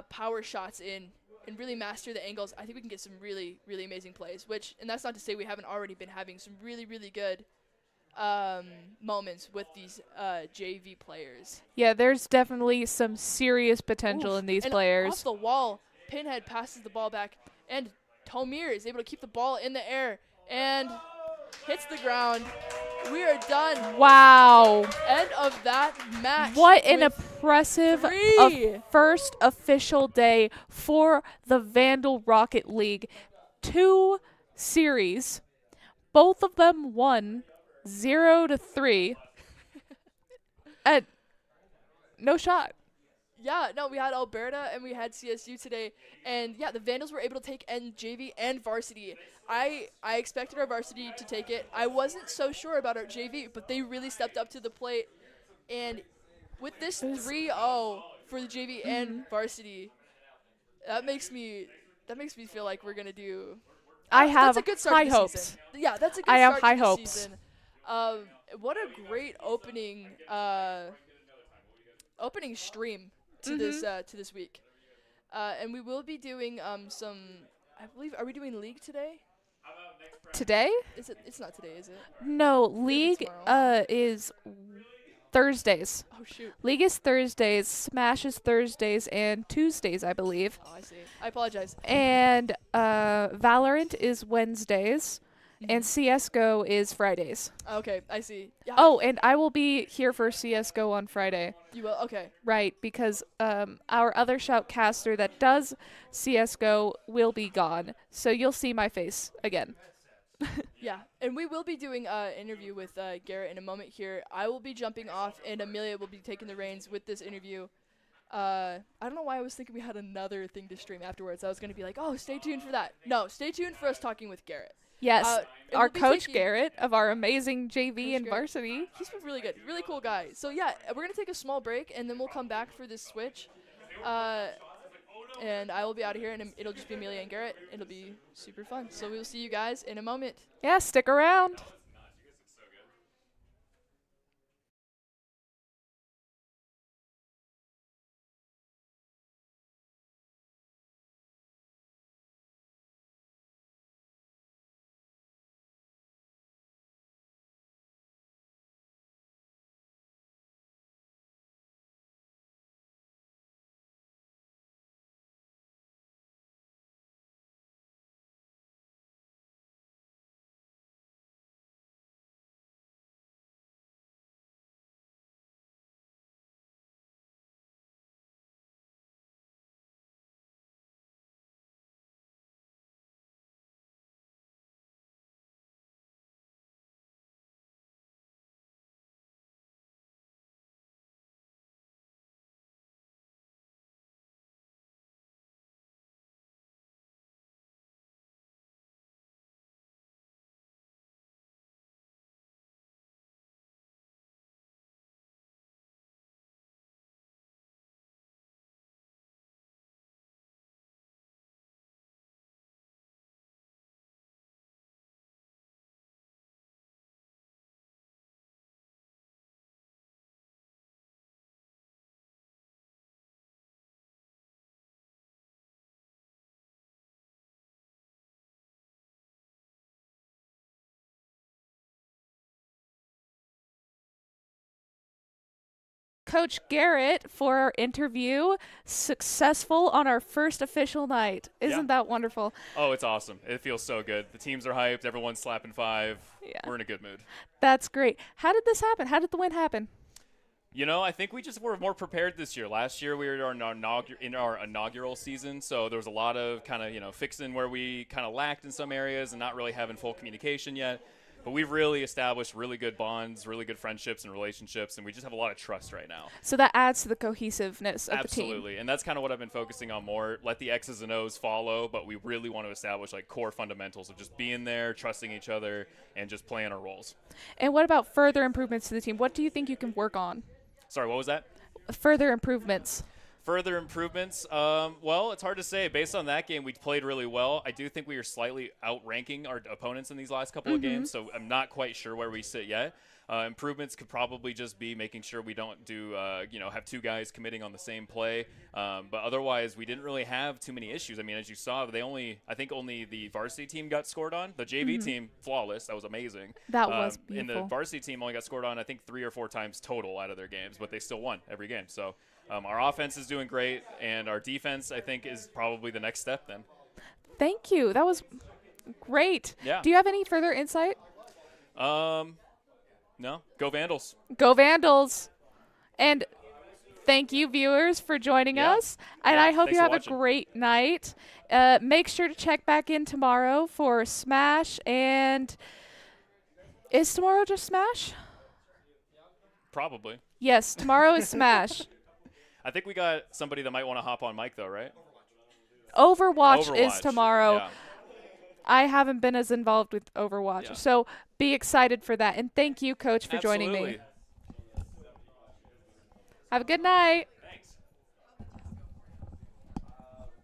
Speaker 2: power shots in and really master the angles, I think we can get some really, really amazing plays. And that's not to say we haven't already been having some really, really good moments with these JV players.
Speaker 1: Yeah, there's definitely some serious potential in these
Speaker 2: and
Speaker 1: players.
Speaker 2: Off the wall, Pinhead passes the ball back, and Tomir is able to keep the ball in the air and hits the ground. We are done.
Speaker 1: Wow.
Speaker 2: End of that match.
Speaker 1: What an impressive
Speaker 2: three.
Speaker 1: First official day for the Vandal Rocket League. 2 series. Both of them won 0-3. And no shot.
Speaker 2: Yeah, no, we had Alberta and we had CSU today. And, yeah, the Vandals were able to take JV and varsity. I expected our varsity to take it. I wasn't so sure about our JV, but they really stepped up to the plate. And with this 3-0 for the JV and varsity, that makes me feel like we're going to do
Speaker 1: I have
Speaker 2: that's a good start
Speaker 1: high
Speaker 2: to the
Speaker 1: hopes.
Speaker 2: Season. Yeah, that's a good
Speaker 1: I have
Speaker 2: start
Speaker 1: high
Speaker 2: to the
Speaker 1: hopes.
Speaker 2: Season. What a great opening stream to this week. And we will be doing some. I believe. Are we doing league today?
Speaker 1: Today?
Speaker 2: Is it? It's not today, is it?
Speaker 1: No, League
Speaker 2: tomorrow.
Speaker 1: is Thursdays.
Speaker 2: Oh shoot.
Speaker 1: League is Thursdays, Smash is Thursdays and Tuesdays, I believe.
Speaker 2: Oh, I see. I apologize.
Speaker 1: And Valorant is Wednesdays, and CS:GO is Fridays.
Speaker 2: Okay, I see. Yeah,
Speaker 1: Oh, and I will be here for CS:GO on Friday.
Speaker 2: you will. Okay.
Speaker 1: Right, because our other shoutcaster that does CS:GO will be gone, so you'll see my face again.
Speaker 2: Yeah, and we will be doing an interview with Garrett in a moment here. I will be jumping off, and Amelia will be taking the reins with this interview. I don't know why I was thinking we had another thing to stream afterwards. I was going to be like, oh, stay tuned for that. No, stay tuned for us talking with Garrett.
Speaker 1: Yes,
Speaker 2: and
Speaker 1: our
Speaker 2: we'll be
Speaker 1: coach
Speaker 2: taking-
Speaker 1: Garrett of our amazing JV
Speaker 2: Coach
Speaker 1: and
Speaker 2: Garrett.
Speaker 1: varsity.
Speaker 2: He's been really good. Really cool guy. So, yeah, we're going to take a small break, and then we'll come back for this switch. And I will be out of here, and it'll just be Amelia and Garrett. It'll be super fun. So we will see you guys in a moment.
Speaker 1: Yeah, stick around. Coach Garrett for our interview. Successful on our first official night. Isn't that wonderful?
Speaker 3: Oh, it's awesome. It feels so good. The teams are hyped. Everyone's slapping 5.
Speaker 1: Yeah.
Speaker 3: We're in a good mood.
Speaker 1: That's great. How did this happen? How did the win happen?
Speaker 3: You know, I think we just were more prepared this year. Last year we were in our inaugural season, so there was a lot of kind of, fixing where we kind of lacked in some areas and not really having full communication yet. But we've really established really good bonds, really good friendships and relationships, and we just have a lot of trust right now.
Speaker 1: So that adds to the cohesiveness of the team.
Speaker 3: Absolutely, and that's kind of what I've been focusing on more. Let the X's and O's follow, but we really want to establish like core fundamentals of just being there, trusting each other, and just playing our roles.
Speaker 1: And what about further improvements to the team? What do you think you can work on?
Speaker 3: Sorry, what was that?
Speaker 1: Further improvements.
Speaker 3: Further improvements, well, it's hard to say. Based on that game, we played really well. I do think we are slightly outranking our opponents in these last couple of games, so I'm not quite sure where we sit yet. Improvements could probably just be making sure we don't do, have 2 guys committing on the same play. But otherwise, we didn't really have too many issues. I mean, as you saw, I think only the varsity team got scored on. The JV team, flawless. That was amazing.
Speaker 1: That was beautiful.
Speaker 3: And the varsity team only got scored on, I think, 3 or 4 times total out of their games, but they still won every game. So our offense is doing great, and our defense, I think, is probably the next step then.
Speaker 1: Thank you. That was great.
Speaker 3: Yeah.
Speaker 1: Do you have any further insight?
Speaker 3: No. Go Vandals.
Speaker 1: Go Vandals. And thank you, viewers, for joining us. And I hope
Speaker 3: thanks
Speaker 1: you
Speaker 3: for
Speaker 1: have
Speaker 3: watching.
Speaker 1: a great night. Make sure to check back in tomorrow for Smash. And is tomorrow just Smash?
Speaker 3: Probably.
Speaker 1: Yes, tomorrow is Smash.
Speaker 3: I think we got somebody that might want to hop on mic, though, right?
Speaker 1: Overwatch is tomorrow.
Speaker 3: Yeah.
Speaker 1: I haven't been as involved with Overwatch.
Speaker 3: Yeah.
Speaker 1: So be excited for that. And thank you, Coach, for joining me.
Speaker 3: Absolutely.
Speaker 1: Have a good night.
Speaker 3: Thanks.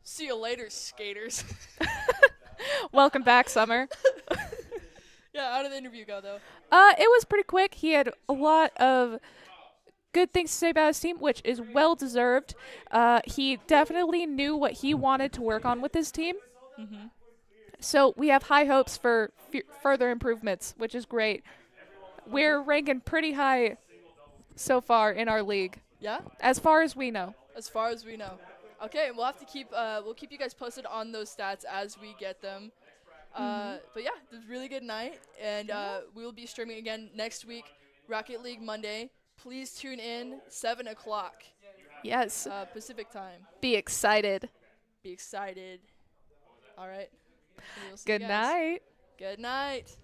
Speaker 2: See you later, skaters.
Speaker 1: Welcome back, Summer.
Speaker 2: Yeah, how did the interview go, though?
Speaker 1: It was pretty quick. He had a lot of good things to say about his team, which is well deserved. He definitely knew what he wanted to work on with his team.
Speaker 2: Mm-hmm.
Speaker 1: So we have high hopes for further improvements, which is great. We're ranking pretty high so far in our league,
Speaker 2: Yeah,
Speaker 1: as far as we know.
Speaker 2: as far as we know. Okay, we'll have to keep you guys posted on those stats as we get them. But yeah, it was a really good night, and we will be streaming again next week, Rocket League Monday. Please tune in 7 o'clock
Speaker 1: Yes.
Speaker 2: Pacific time.
Speaker 1: Be excited.
Speaker 2: Be excited. All right. We will see you
Speaker 1: Good
Speaker 2: guys.
Speaker 1: night.
Speaker 2: Good night.